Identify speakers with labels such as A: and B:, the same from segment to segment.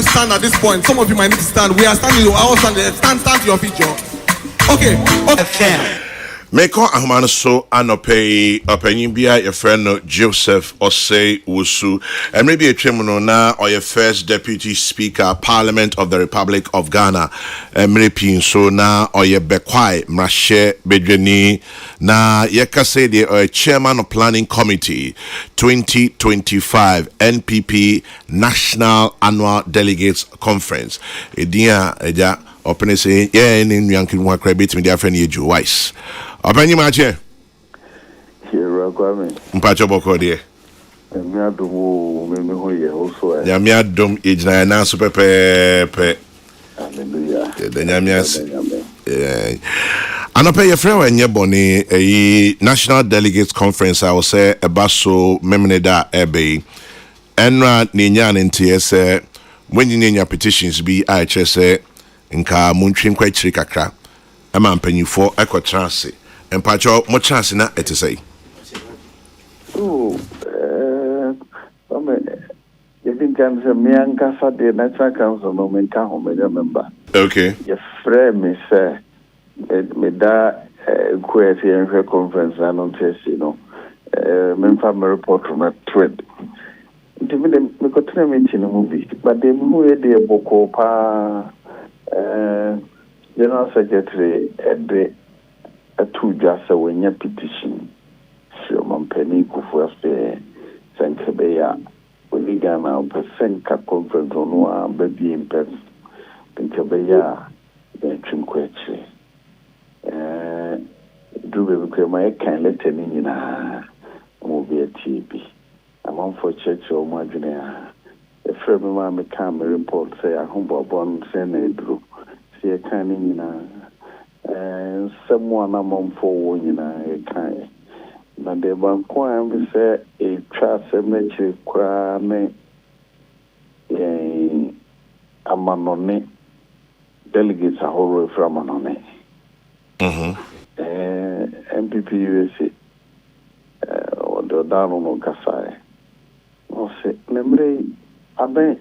A: to stand at this point. Some of you might need to stand. We are standing. I will stand. Stand to your feet, Joe. Okay.
B: Meko ahumano so anope opanyin bia your friend no Joseph Osei Wusu and maybe a tremono na or your first deputy speaker Parliament of the Republic of Ghana mrepin so na or your bekwai mrashe bedweni na yekase de or chairman of planning committee 2025 NPP National Annual Delegates Conference edia eja open say yeah in yankin wa credit me their friend Yeju Wise Open your here.
C: Here, Kwame.
B: Mpacho boko de.
C: Me adomo me ho ye also.
B: Ya me adom ejina na so pepepe.
C: Hallelujah.
B: The nyamias. Anope your friend when you boni a National Delegates Conference I will say ebaso memneda ebe. Enra ninya ntie se when you nya petitions be I say nka muntwin kwa chiri kakra. Ama mpanyifo ekwotrase. Empacho mo chance na etesai.
C: You think I'm a man casa de Natural Council no menka ho me member.
B: Okay.
C: Your friend me say me da query and conference and test you know. Member me report from a thread. Me ko tell me in movie but them who dey boko pa General Secretary Ede Atuja sa wenya petition so mampani kufu afi senkebeya we Ghana percent conference no a baby impes senkebeya the chinkwechi do be my kan letter ni nyina mo be TV among for church o mo adwene a e frɛ me ma me kan me report say ahobobon say na edru see kan ni nyina someone among for nyina e kan na de banko am say e twa semechiri kwa me amanone delegates ahoro from amanone MPP USA o do dano no kasai o se lemre abe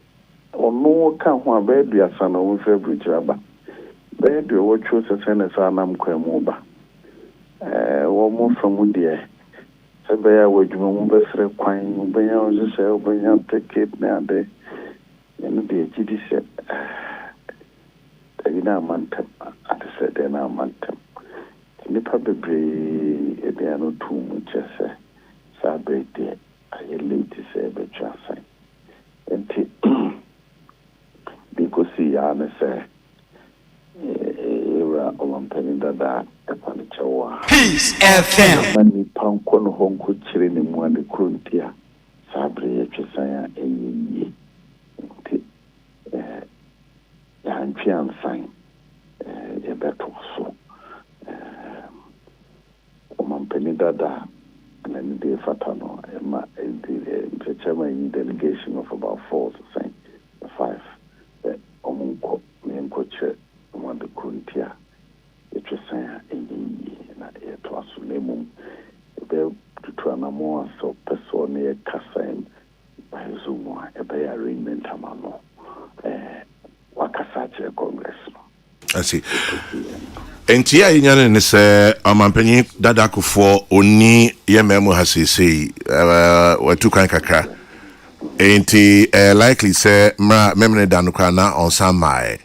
C: ono ka ho abe duasa na wo fe bruchaba be do wo chu se se sa nam kwamu ba wo mo from there se be ya wadwuma mo be sere kwan mo be ya o se o be ya ticket na ade eno de gidi se tagina mantem at se de na mantem nipa bebre e de ano tu mu chese sa be de aye late se be twasa enti because ya na se era omampeni dada epanichawa
D: Peace FM
C: mani panko no honko chire ni mu ade krontia sabre ye twesa ya eyi enti ya ntwi ansan e beto so omampeni dada na ni de fatano ema the chairman delegation of about 4 to 5 omunko menko che the kuntia it was na to asulemu be to na mo so person e kasa by zoom e be arrangement amano wakasa che congress no
B: I see. Enti ya nyane ne se amampanyi dada kufo oni ye memo hasisi watu kan kakra enti likely say memne danu kwa na onsan mai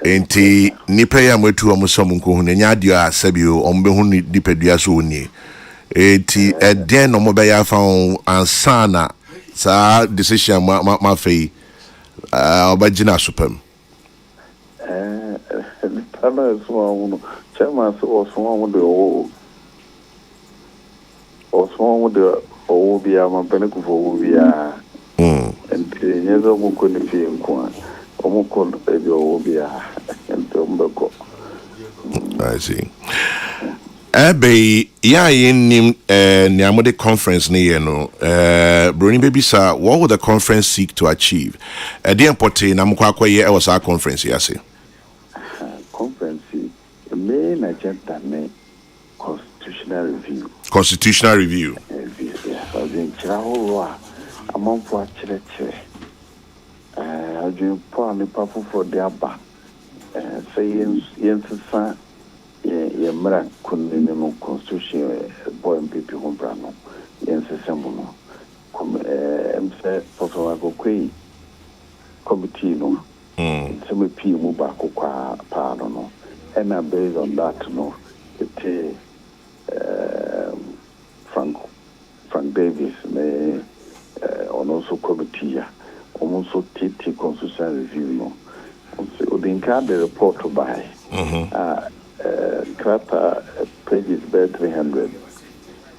B: enti nipa ya mwetu omusom nko hu nya dio a sabio ombe hu ni dipadua so oni enti eden no mo be ya fa ansana sa decision ma fei obagina supam
C: Tana so chairman so de o bia ma pene ku fo bia enti nyezo mu ko ni fi nko o mu ko e o bia enti mbeko
B: I see. Ebe ya nim ni amode conference ni ye no broni baby sir what would the conference seek to achieve the important na mkwa akwaye e was our conference yase
C: conference the main agenda ne constitutional review so the chirawo a amonfo achirechire adwene po a nipa foforɔ de aba sɛ yɛnsesa yɛmmra kunni no constitution bɔ MPP ho bra no yɛnsesa mu no sɛ Professor Akokwe committee no nsɛm pii mu baako paa no ɛna based on that no it Frank Davis ne also committee ya almost TT constitutional review no odinka the report by krata pages by 300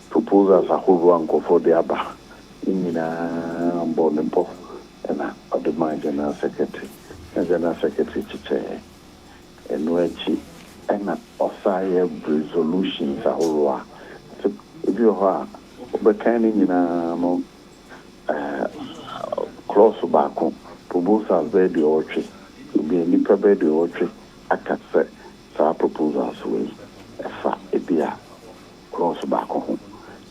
C: proposals ahoro anko for the aba inina mbonempo na the general secretary chiche enwechi na osaye resolutions ahoro so if you are obekani nyina no close back proposals by the orchard be nipa by the orchard akase sa proposals we efa ebia cross back home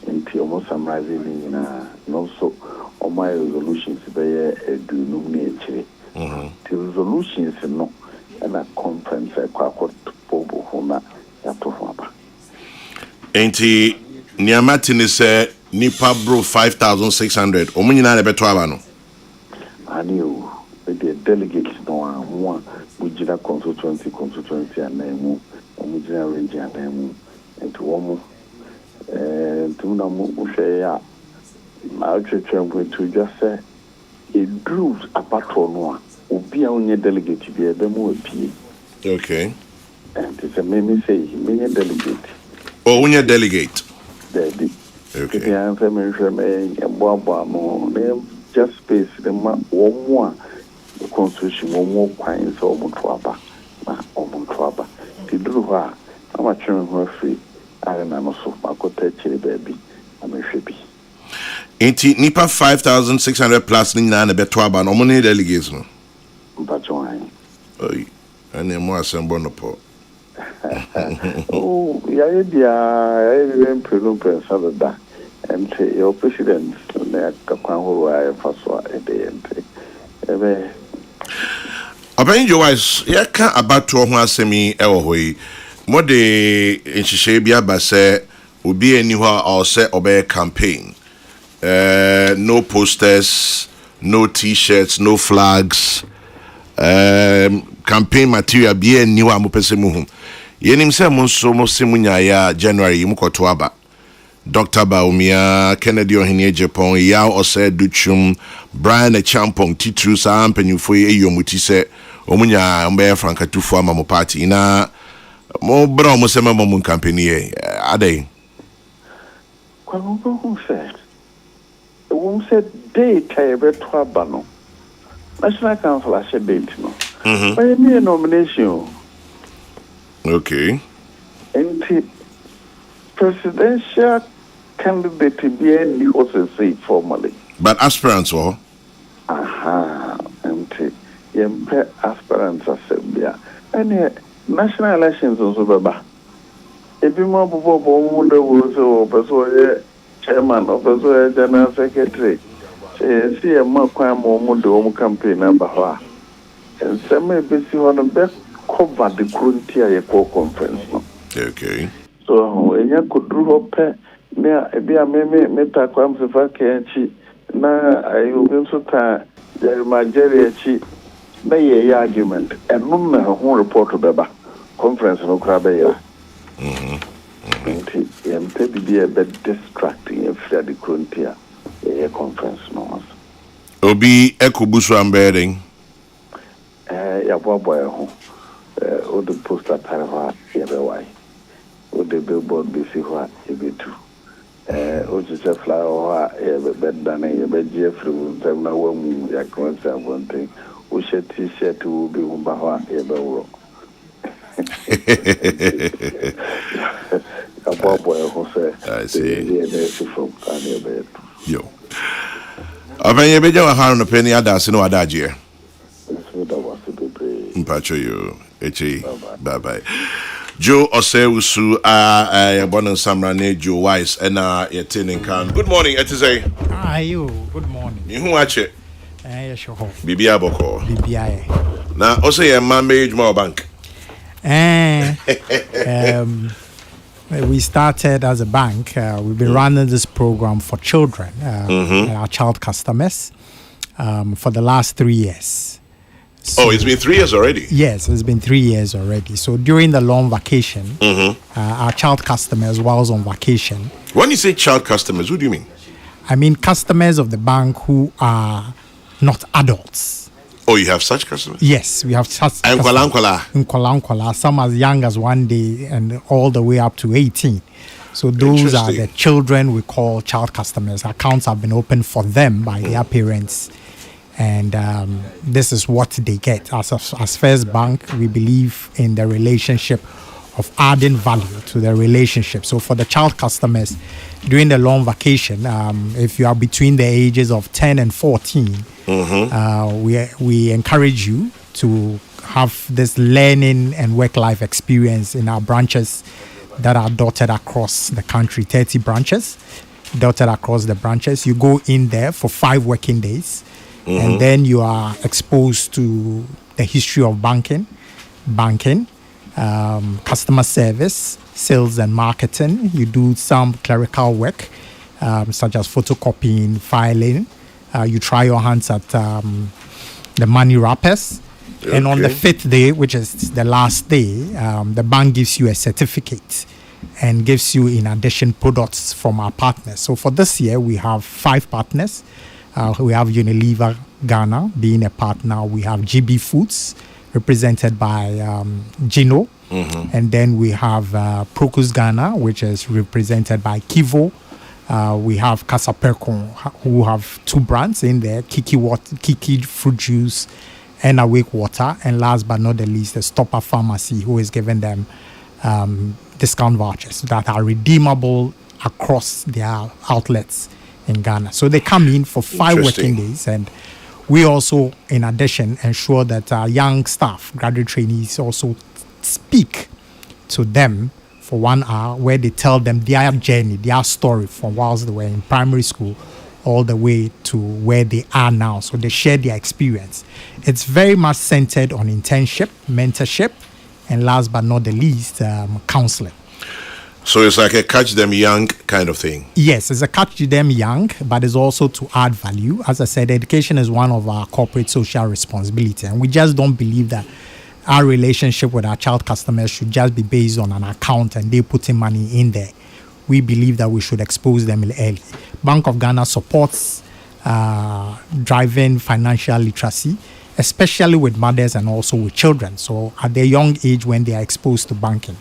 C: nti omo summarize ni na no so my resolutions by do no ni echire the resolutions no na conference kwakot pobo hona ya to ho aba
B: enti niamati ni se nipa bro 5600 omo nyina na beto aba no
C: ani o the delegates no one Bujira constituency and name Omujina region and name and to Omo Tuna Mushaya. My church going to just say it drew a patron will be on your delegate to be a demo.
B: Okay.
C: And it's a many say, many delegate.
B: Oh, when you delegate.
C: Daddy.
B: Okay.
C: The answer mentioned a Baba no just space the one more. The constitution will more quines or Mutuaba, or Mutuaba. The drew her, I'm a children who are free. I don't know, so I could take a baby. I'm a shippy.
B: Ain't nipa 5600 plus nina na beto aba no money delegates no.
C: But why?
B: Oh, and then more assemble no po.
C: Oh, yeah, I didn't present that. And your president, Kakango, I first saw a day and
B: Open your eyes, ya ka abato ho asemi ewo hoyi. Mo de nhihye bia ba se obi ani ho or say obey campaign. No posters, no t-shirts, no flags. Campaign material bia ani ho amopese mu hu. Yenim se mo so mo se munya ya January mu koto aba. Dr. Baumia, Kennedy Ohene Japan, Yao Ose Duchum, Brian Champong, Titru Sam Penyufo Yomuti se Omunya Mbe Franka Tufu Mamo Party na mo bra mo se mamo mun campaign ye ade.
C: Kwa who said the woman said date I ever to Abano. National Council I said date no. By me nomination.
B: Okay.
C: And presidential candidate to be any also say formally.
B: But aspirants or?
C: Aha, and yempe aspirants assembly. And national elections also baba. Ebi mo bobo bo mu de wo so person chairman of the general secretary. Say see ma kwan mo mu de wo campaign number ho a. And some be see ho no be cover the frontier ye conference no.
B: Okay.
C: So enya kodru hope me ebia me ta kwam se fa kenchi na ayo bi so ta Jerry chi na ye argument and no na ho report beba conference no kra be ya ente bi be distracting if the frontier ye conference no
B: Obi ekobusu ambering
C: ya boy ho o the poster tarwa ye be why o the billboard be see what e be too o just flower be done e be jeffrey them na wa mu ya konsa bonten o she t-shirt o be umba ho e be woro ya boy ho say
B: I see.
C: Yo
B: Aven ye beja wa hanu no penny adase no adaje
C: so that was the be
B: mpacho yo echi bye bye Joe Osewusu Bonon Samrane Joe Wise and Yetining Kan. Good morning, Etize.
D: How are you? Good morning.
B: You watch it?
D: Sure.
B: Bibia Boko.
D: BBI.
B: Now, also, a man marriage more bank.
D: We started as a bank. We've been running this program for children, our child customers, for the last 3 years.
B: So, it's been 3 years already?
D: Yes, it's been 3 years already. So during the long vacation, our child customers, whilst on vacation.
B: When you say child customers, who do you mean?
D: I mean customers of the bank who are not adults.
B: Oh, you have such customers?
D: Yes, we have such
B: And
D: Nkwala, some as young as 1 day and all the way up to 18. So those are the children we call child customers. Accounts have been opened for them by their parents. And this is what they get. As First Bank, we believe in the relationship of adding value to the relationship. So for the child customers, during the long vacation, if you are between the ages of 10 and 14, we encourage you to have this learning and work-life experience in our branches that are dotted across the country, 30 branches dotted across the branches. You go in there for 5 working days, and then you are exposed to the history of banking, customer service, sales and marketing. You do some clerical work, such as photocopying, filing. You try your hands at the money wrappers. Okay. And on the 5th day, which is the last day, the bank gives you a certificate and gives you, in addition, products from our partners. So for this year, we have 5 partners. We have Unilever Ghana being a partner. We have GB Foods, represented by Gino. And then we have Procus Ghana, which is represented by Kivo. We have Kasaperkon, who have 2 brands in there, Kiki Fruit Juice and Awake Water. And last but not the least, the Stopper Pharmacy, who is giving them discount vouchers that are redeemable across their outlets in Ghana. So they come in for 5 working days, and we also, in addition, ensure that our young staff, graduate trainees, also speak to them for 1 hour, where they tell them their journey, their story from whilst they were in primary school all the way to where they are now. So they share their experience. It's very much centered on internship, mentorship, and last but not the least, counseling.
B: So it's like a catch them young kind of thing.
D: Yes, it's a catch them young, but it's also to add value. As I said, education is one of our corporate social responsibility, and we just don't believe that our relationship with our child customers should just be based on an account and they putting money in there. We believe that we should expose them early. Bank of Ghana supports driving financial literacy, especially with mothers and also with children. So at their young age, when they are exposed to banking,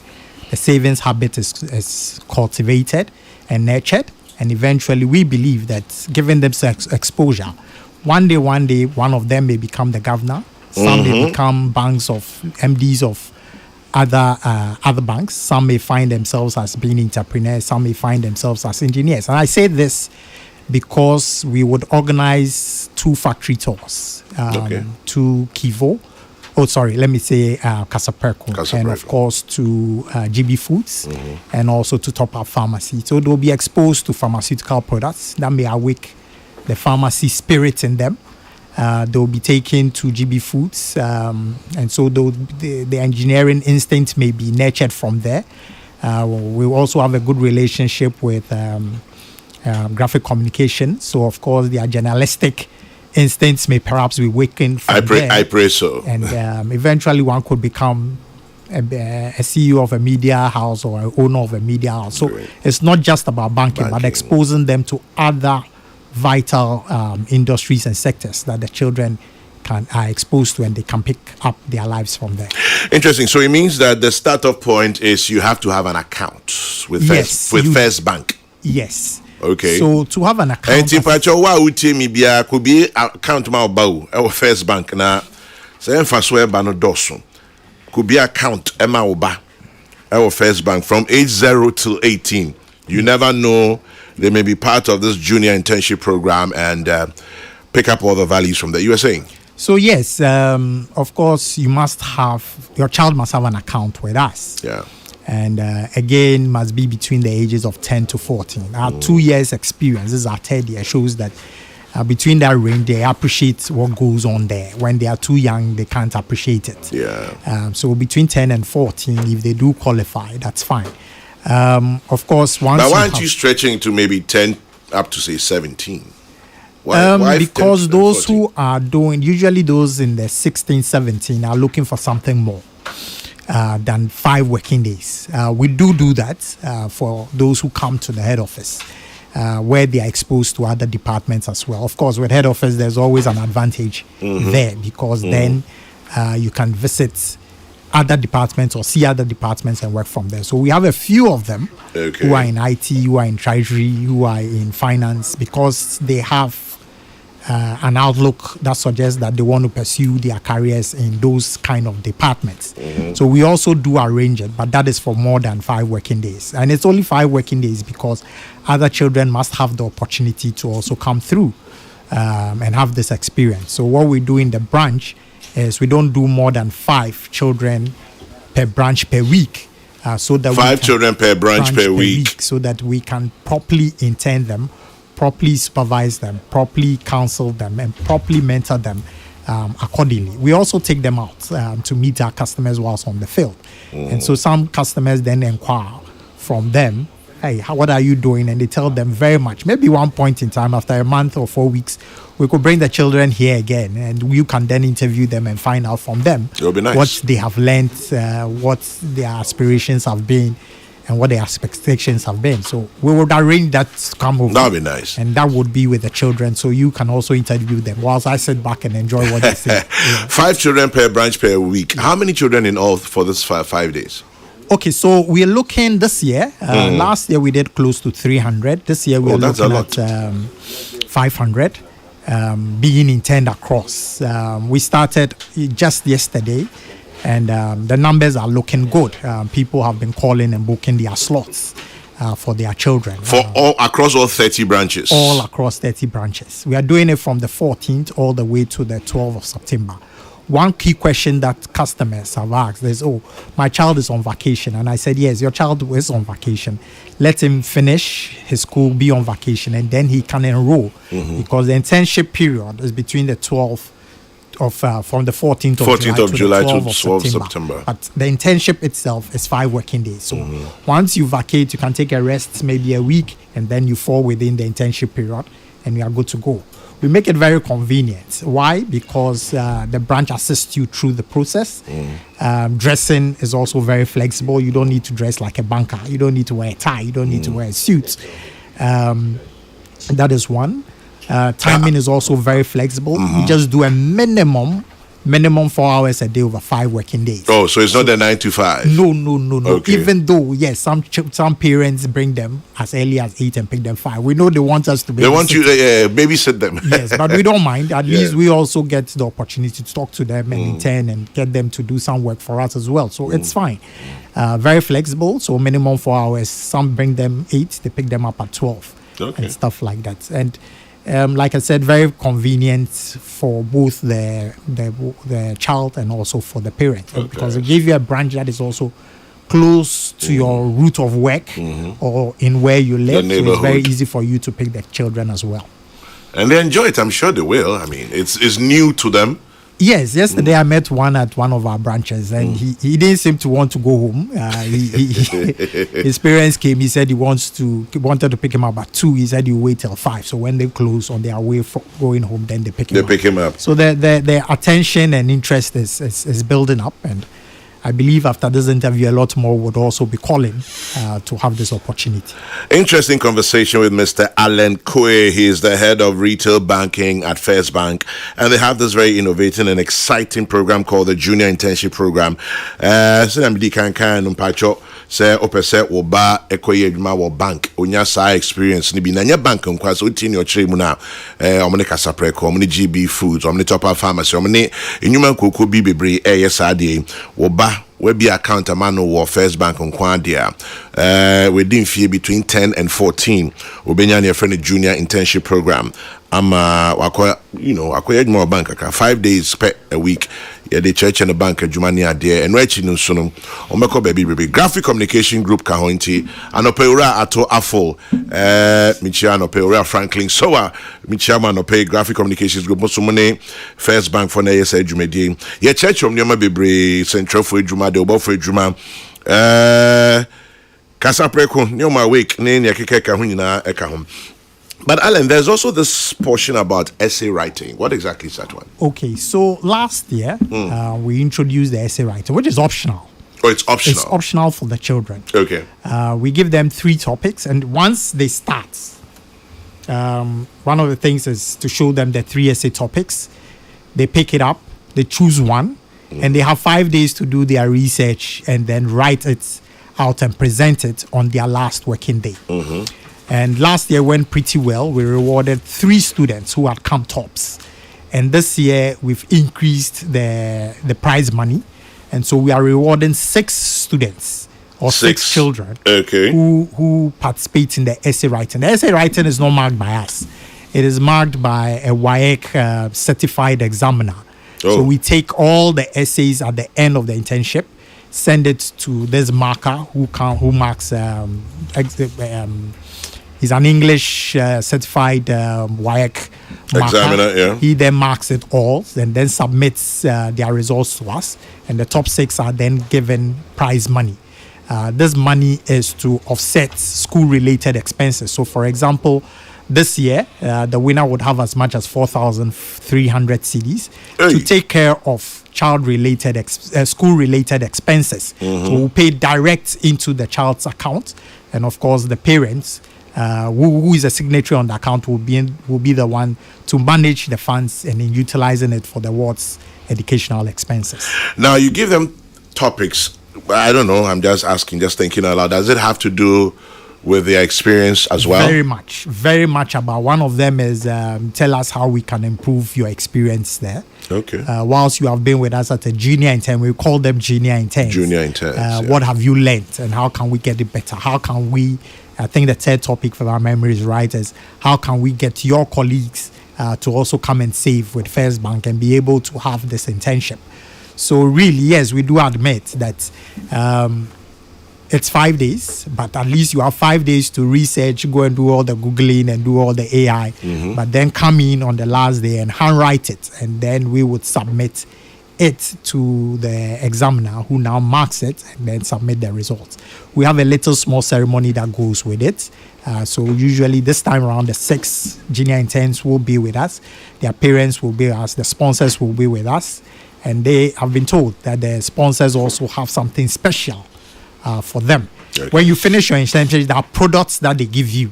D: the savings habit is cultivated and nurtured. And eventually we believe that giving them exposure, one day, one of them may become the governor. Some may become MDs of other banks. Some may find themselves as being entrepreneurs. Some may find themselves as engineers. And I say this because we would organize 2 factory tours to Kivo. Kasaperko. And of course to GB Foods and also to Top Up Pharmacy. So they'll be exposed to pharmaceutical products that may awake the pharmacy spirit in them. They'll be taken to GB Foods, and so the engineering instinct may be nurtured from there. We also have a good relationship with graphic communication, so of course their journalistic instincts may perhaps be wakened from there.
B: I pray so.
D: And eventually one could become a CEO of a media house or an owner of a media house. So it's not just about banking, but exposing them to other vital industries and sectors that the children are exposed to, and they can pick up their lives from there.
B: Interesting. So it means that the start-off point is you have to have an account with First Bank.
D: Yes.
B: Okay.
D: So to have an account,
B: and if I could be account my bow our First Bank na say emphasis ba no doso could be account Emma Oba our First Bank from age 0 till 18. You never know, they may be part of this junior internship program and pick up all the values from there. You were saying?
D: So yes, of course, your child must have an account with us.
B: Yeah.
D: And again, must be between the ages of 10 to 14. Our 2 years experience, this is our 3rd year, shows that Between that range, they appreciate what goes on there. When they are too young, they can't appreciate it.
B: Yeah.
D: So between 10 and 14, if they do qualify, that's fine. Of course, once.
B: But why aren't you stretching to maybe 10 up to say 17? Why
D: because those who are doing, usually those in the 16, 17 are looking for something more than 5 working days. We do that for those who come to the head office, where they are exposed to other departments as well. Of course, with head office, there's always an advantage there, because then you can visit other departments or see other departments and work from there. So we have a few of them who are in IT, who are in treasury, who are in finance, because they have an outlook that suggests that they want to pursue their careers in those kind of departments. So we also do arrange it, but that is for more than 5 working days. And it's only 5 working days because other children must have the opportunity to also come through and have this experience. So what we do in the branch is we don't do more than 5 children per branch per week. So that
B: 5 children per branch per week.
D: So that we can properly intern them, properly supervise them, properly counsel them, and properly mentor them accordingly. We also take them out to meet our customers whilst on the field. And so some customers then inquire from them, hey, what are you doing? And they tell them very much. Maybe one point in time, after a month or 4 weeks, we could bring the children here again, and you can then interview them and find out from them what they have learned, what their aspirations have been, and what their expectations have been. So we would arrange that to come over.
B: That would be nice.
D: And that would be with the children, so you can also interview them whilst I sit back and enjoy what they say. Yeah.
B: 5 children per branch per week. How many children in all for this 5 days?
D: Okay, so we're looking this year. Last year we did close to 300. This year we're looking at 500 being intended across. We started just yesterday, and the numbers are looking good. People have been calling and booking their slots for their children.
B: For all across all 30 branches?
D: All across 30 branches. We are doing it from the 14th all the way to the 12th of September. One key question that customers have asked is, oh, my child is on vacation. And I said, yes, your child is on vacation. Let him finish his school, be on vacation, and then he can enroll. Because the internship period is between the 12th of, from the 14th of July to the 12th of September. But the internship itself is 5 working days. So once you vacate, you can take a rest, maybe a week, and then you fall within the internship period, and you are good to go. We make it very convenient. Why? Because the branch assists you through the process. Dressing is also very flexible. You don't need to dress like a banker. You don't need to wear a tie. You don't need to wear a suit. That is one. Timing is also very flexible. You just do a minimum 4 hours a day over 5 working days.
B: Oh, so it's not the 9 to 5?
D: No.
B: Okay.
D: Even though, yes, some parents bring them as early as 8 and pick them 5. We know they want us to babysit.
B: They want you to babysit them.
D: Yes, but we don't mind. At least we also get the opportunity to talk to them and intern and get them to do some work for us as well. So it's fine. Very flexible. So minimum 4 hours. Some bring them 8. They pick them up at 12. And stuff like that. And like I said, very convenient for both the child and also for the parent, because it gives you a branch that is also close to your route of work or in where you live. So it's very easy for you to pick the children as well.
B: And they enjoy it. I'm sure they will. I mean, it's new to them.
D: Yes, yesterday I met one at one of our branches, and he didn't seem to want to go home. His parents came. He said he wanted to pick him up at 2. He said he will wait till 5. So when they close on their way going home, then they pick him up. So the attention and interest is building up, and I believe after this interview, a lot more would also be calling to have this opportunity.
B: Interesting conversation with Mr. Alan Kwe. He is the head of retail banking at First Bank, and they have this very innovative and exciting program called the Junior Internship Program. Say opese oba ekoye adwuma wo bank onya sa experience ni bi na nya bank nkwa so tin your chere mu na omne kasapreko omne GB Foods omne Top Up Pharmacy omne enyuma kokoko bi bebre yes ade wo ba we be account amano wo First Bank nkwa dia within fear between 10 and 14. Obenya your friend a junior internship program. I'm acquire more bank account 5 days per a week. Yeah, the church and the bank Jumani are there and right in Sunum. Omeko baby graphic communication group Kahonti and Opeura Ato Afo Michiano Peura Franklin Soa Michiama no pay graphic communications group Mosumone First Bank for Nayasa Jumedi. Yeah, church from Nyama Bebre Central for Juma de Obo for Juma Kasa Preko Nyoma Week Nene Yakeka Hunina Ekahum. But Alan, there's also this portion about essay writing. What exactly is that one?
D: Okay, so last year we introduced the essay writing, which is optional.
B: Oh, it's optional.
D: It's optional for the children.
B: Okay.
D: We give them 3 topics, and once they start, one of the things is to show them the 3 essay topics. They pick it up, they choose one, and they have 5 days to do their research and then write it out and present it on their last working day. And last year went pretty well. We rewarded 3 students who had come tops. And this year we've increased the prize money. And so we are rewarding 6 students or 6 children who participate in the essay writing. The essay writing is not marked by us. It is marked by a WAEC certified examiner. So we take all the essays at the end of the internship, send it to this marker who marks he's an English certified WAEC
B: examiner. Yeah.
D: He then marks it all and then submits their results to us. And the top 6 are then given prize money. This money is to offset school-related expenses. So, for example, this year, the winner would have as much as 4,300 cedis to take care of child-related, school-related expenses. So we'll pay direct into the child's account. And, of course, the parents who is a signatory on the account will be the one to manage the funds and in utilizing it for the ward's educational expenses.
B: Now you give them topics. I don't know. I'm just asking, just thinking out loud. Does it have to do with their experience as well?
D: Very much about. One of them is tell us how we can improve your experience there.
B: Okay.
D: Whilst you have been with us at a junior intern, we call them junior interns.
B: Junior interns.
D: What have you learned and how can we get it better? How can we, I think the third topic for our memories, right, is how can we get your colleagues to also come and save with First Bank and be able to have this internship. So really, yes, we do admit that it's 5 days, but at least you have 5 days to research, go and do all the Googling and do all the AI, but then come in on the last day and handwrite it, and then we would submit it to the examiner who now marks it and then submit the results. We have a little small ceremony that goes with it. So usually this time around, the 6 junior interns will be with us. Their parents will be with us. The sponsors will be with us. And they have been told that the sponsors also have something special for them. Okay. When you finish your internship, there are products that they give you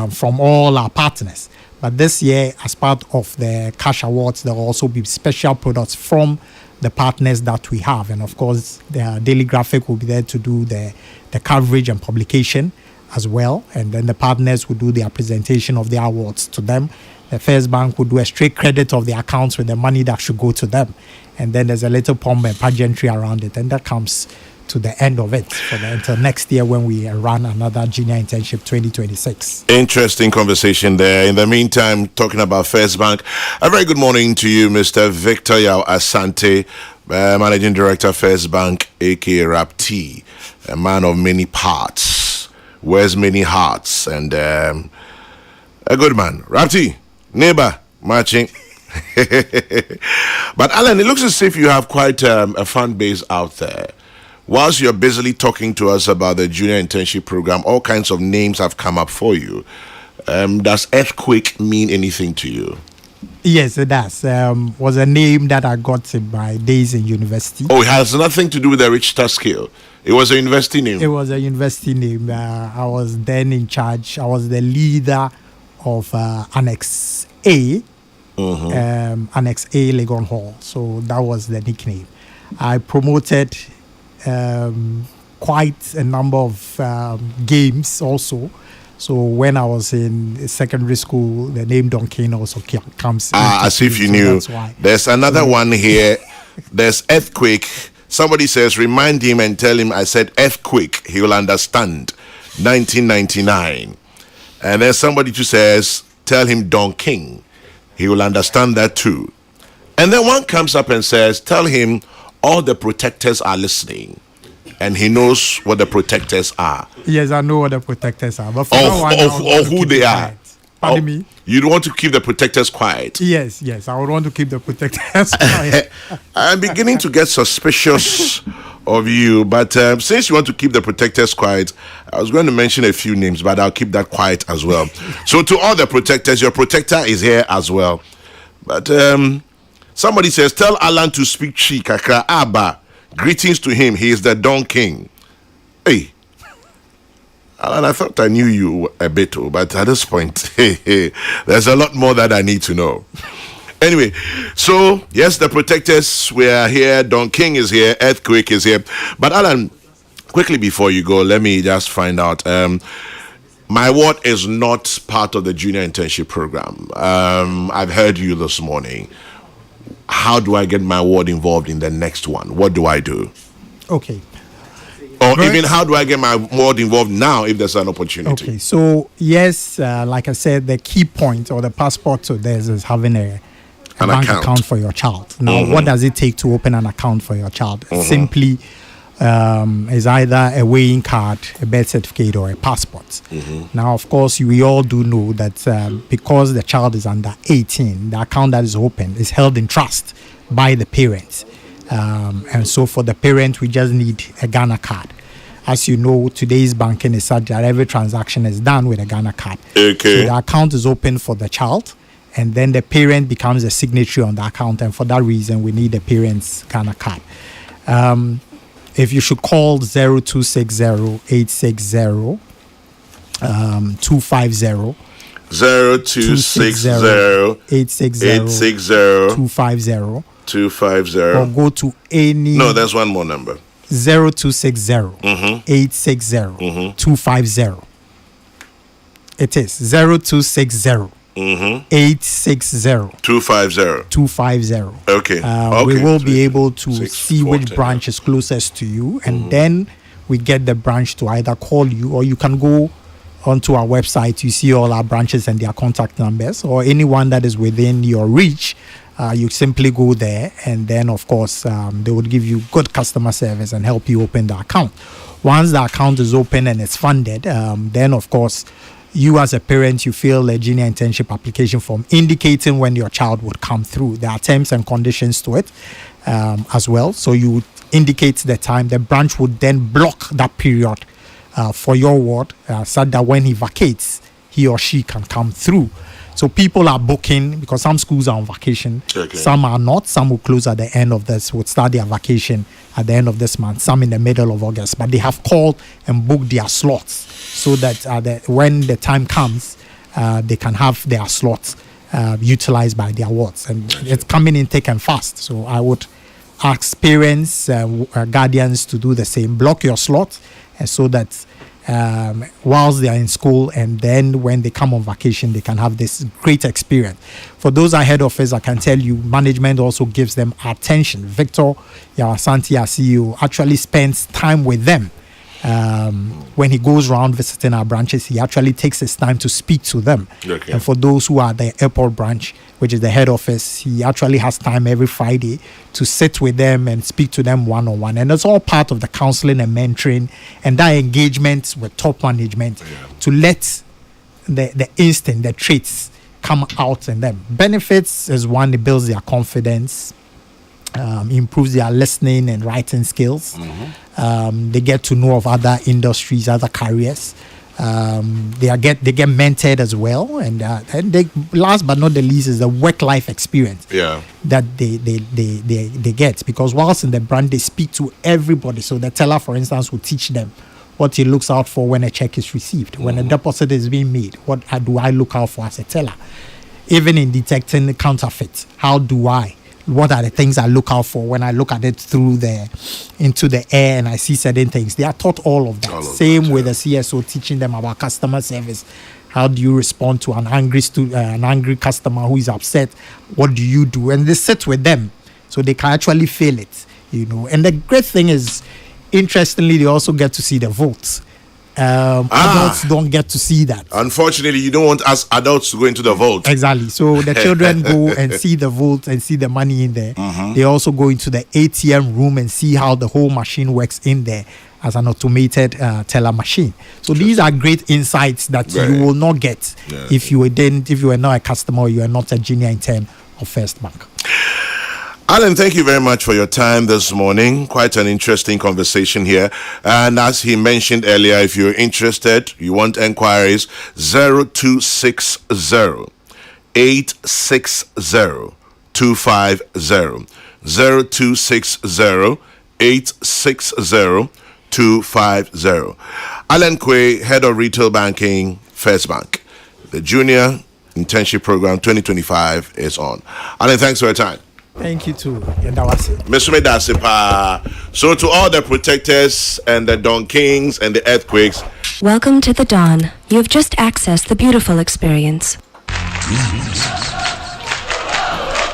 D: from all our partners. But this year, as part of the cash awards, there will also be special products from the partners that we have. And of course, the Daily Graphic will be there to do the coverage and publication as well. And then the partners will do their presentation of their awards to them. The First Bank will do a straight credit of the accounts with the money that should go to them. And then there's a little pomp and pageantry around it. And that comes to the end of it until next year when we run another junior internship 2026.
B: Interesting conversation there. In the meantime, talking about First Bank, a very good morning to you, Mr. Victor Yao Asante, Managing Director, First Bank, aka Rap T, a man of many parts, wears many hearts, and a good man. Rap T, neighbor, marching. But Alan, it looks as if you have quite a fan base out there. Whilst you're busily talking to us about the junior internship program, all kinds of names have come up for you. Does earthquake mean anything to you?
D: Yes, it does. Was a name that I got in my days in university.
B: Oh, it has nothing to do with the Richter scale. It was a university name.
D: It was a university name. I was then in charge. I was the leader of Annex A, Annex A Legon Hall. So that was the nickname. I promoted quite a number of games also. So when I was in secondary school, the name Donkin also comes.
B: As if you knew. That's why. There's another one here. There's earthquake. Somebody says, remind him and tell him I said earthquake. He will understand. 1999. And then somebody too says, tell him Don King. He will understand that too. And then one comes up and says, tell him all the protectors are listening. And he knows what the protectors are.
D: Yes, I know what the protectors are. But for
B: who they are.
D: Pardon me?
B: You want to keep the protectors quiet?
D: Yes, I would want to keep the protectors quiet.
B: I'm beginning to get suspicious of you. But since you want to keep the protectors quiet, I was going to mention a few names, but I'll keep that quiet as well. So to all the protectors, your protector is here as well. But somebody says, tell Alan to speak Chi Kakra Abba. Greetings to him. He is the Don King. Hey. Alan, I thought I knew you a bit, but at this point, there's a lot more that I need to know. Anyway, so, yes, the protectors were here. Don King is here. Earthquake is here. But Alan, quickly before you go, let me just find out. My ward is not part of the junior internship program. I've heard you this morning. How do I get my ward involved in the next one? What do I do?
D: Okay.
B: Or even how do I get my ward involved now if there's an opportunity?
D: Okay, so yes, like I said, the key point or the passport to this is having a bank account for your child. Now, what does it take to open an account for your child? Simply is either a weighing card, a birth certificate, or a passport. Now, of course, we all do know that because the child is under 18, the account that is open is held in trust by the parents. And so for the parent, we just need a Ghana card. As you know, today's banking is such that every transaction is done with a Ghana card.
B: Okay.
D: So the account is open for the child, and then the parent becomes a signatory on the account, and for that reason, we need the parent's Ghana card. If you should call 0260-860-250.
B: 0260-860-250. 250.
D: Or go to any.
B: No, there's one more number.
D: 0260-860-250. It is 0260-860-250.
B: Okay.
D: We will be able to see which branch is closest to you, and then we get the branch to either call you, or you can go onto our website. You see all our branches and their contact numbers, or anyone that is within your reach. You simply go there, and then of course they would give you good customer service and help you open the account. Once the account is open and it's funded, then of course you as a parent, you fill a junior internship application form indicating when your child would come through. There are terms and conditions to it as well. So you would indicate the time. The branch would then block that period for your ward so that when he vacates, he or she can come through. So people are booking because some schools are on vacation.
B: Okay.
D: Some are not. Some will close at the end of this, would start their vacation at the end of this month. Some in the middle of August. But they have called and booked their slots so that when the time comes, they can have their slots utilized by their wards. And it's coming in thick and fast. So I would ask parents, guardians to do the same. Block your slot so that whilst they are in school, and then when they come on vacation, they can have this great experience. For those ahead of us, I can tell you, management also gives them attention. Victor Yawasanti, our CEO, actually spends time with them. When he goes around visiting our branches, he actually takes his time to speak to them.
B: Okay.
D: And for those who are at the airport branch, which is the head office, he actually has time every Friday to sit with them and speak to them one-on-one. And it's all part of the counseling and mentoring and that engagement with top management to let the instinct, the traits come out in them. Benefits is one, it builds their confidence, improves their listening and writing skills. They get to know of other industries, other careers. They get mentored as well, and they, last but not the least, is the work-life experience that they get, because whilst in the brand they speak to everybody. So the teller, for instance, will teach them what he looks out for when a check is received, when a deposit is being made. What do I look out for as a teller? Even in detecting counterfeit, what are the things I look out for when I look at it into the air and I see certain things? They are taught all of that. Same with the CSO, teaching them about customer service. How do you respond to an angry customer who is upset? What do you do? And they sit with them so they can actually feel it. And the great thing is, interestingly, they also get to see the votes. Adults don't get to see that.
B: Unfortunately, you don't want us adults to go into the vote.
D: Exactly. So the children go and see the vote and see the money in there. They also go into the ATM room and see how the whole machine works in there as an automated teller machine. So these are great insights that you will not get if you were not a customer or you are not a junior intern of First Bank.
B: Alan, thank you very much for your time this morning. Quite an interesting conversation here. And as he mentioned earlier, if you're interested, you want enquiries, 0260 860 250. 0260 860 250. Alan Quay, Head of Retail Banking, First Bank. The Junior Internship Program 2025 is on. Alan, thanks for your time.
D: Thank you too.
B: Mr. Medasipa. So to all the protectors and the Don Kings and the earthquakes.
E: Welcome to the Dawn. You have just accessed the beautiful experience.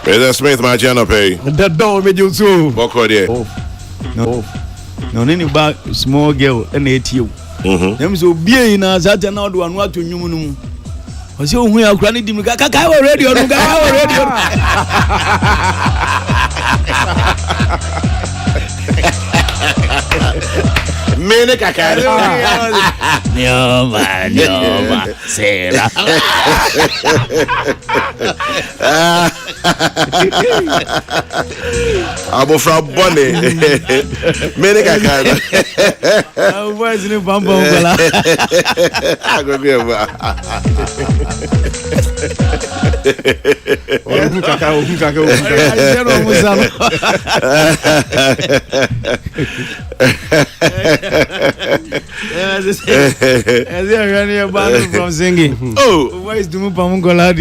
B: Mr. Smith, my channel pay.
F: The Dawn with you too. No, any back small girl and 8 you. Them so be in us at another one what to you. Was you who are granny Dimika already on radio?
B: Mene kakari.
F: Nyoma, Sela.
B: Abo from Bonnie. Mene kakari.
F: Where's the Bambala?
B: I go give
F: from singing.
B: Oh,
F: why is the Mupamungola?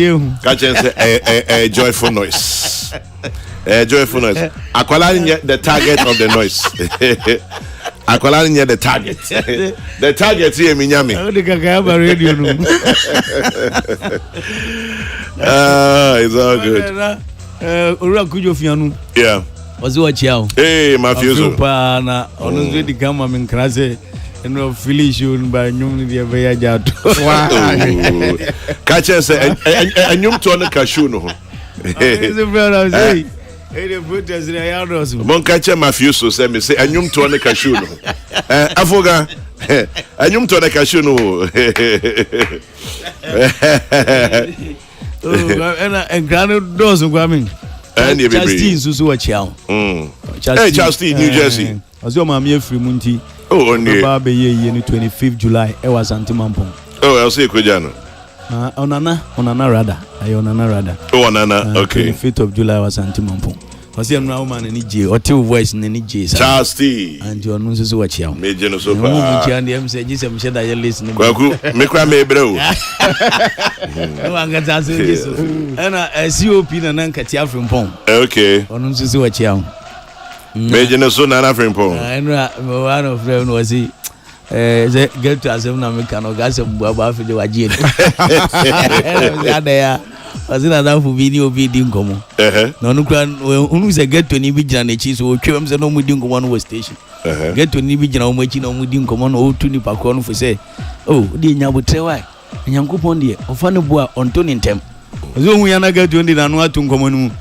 B: catch a joyful noise. A joyful noise. Aqualani the target of the noise. Aqualani the target. The target here, Minyami. It's all good. Yeah.
F: Was what you?
B: Hey, my future.
F: Pana, honestly, the gamma in Crase. And no affiliation by Newman the Avaya.
B: Catch us a new tone of cashew. Mon catch my future, say me say a new tone of cashew. Afoga, a new tone of cashew.
F: And granted doors of Guaming.
B: And you be
F: Susu Chow.
B: Hey, Chelsea, New Jersey.
F: As your mammy free munti.
B: Oh, only
F: Baby, year 25th July. I was Antimampon.
B: Oh, I'll see Kujano.
F: Onana Rada. I onana Rada.
B: Oh, Nana. Okay.
F: 25th of July was Antimampon. Was here now, man, any J or two voice in any J.
B: Charles T.
F: And your nose is what you
B: made you so
F: far. And them say, Jesus, I'm sure that you're listening.
B: Make me bro.
F: No one gets answer this. And I see you pin and Ankatia from Pong.
B: Okay.
F: On to see what you
B: made you so Nana from Pong.
F: I know one of them was he. Get to as a mechanic gas of Baba for the Wajin. Was it enough for video come? No, who's a get to Nibijan cheese or Chums and no Mudin one was station. Get to Nibijan or Machin or Mudin common or to Nipacon for say, oh, dear, now would say why. And young coupon dear, or funny boy on Tonin Tem. So we are not going to do the to common.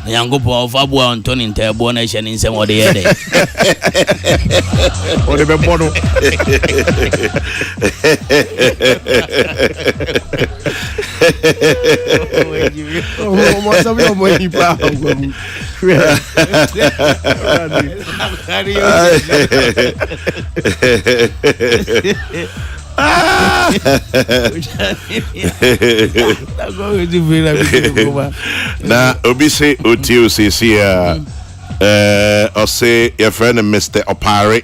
F: The young couple of Abu on Tonin Tem, Bonation in some of the other.
A: Or the bottle.
B: Na obisi otiosi sia or say your friend Mr. Opare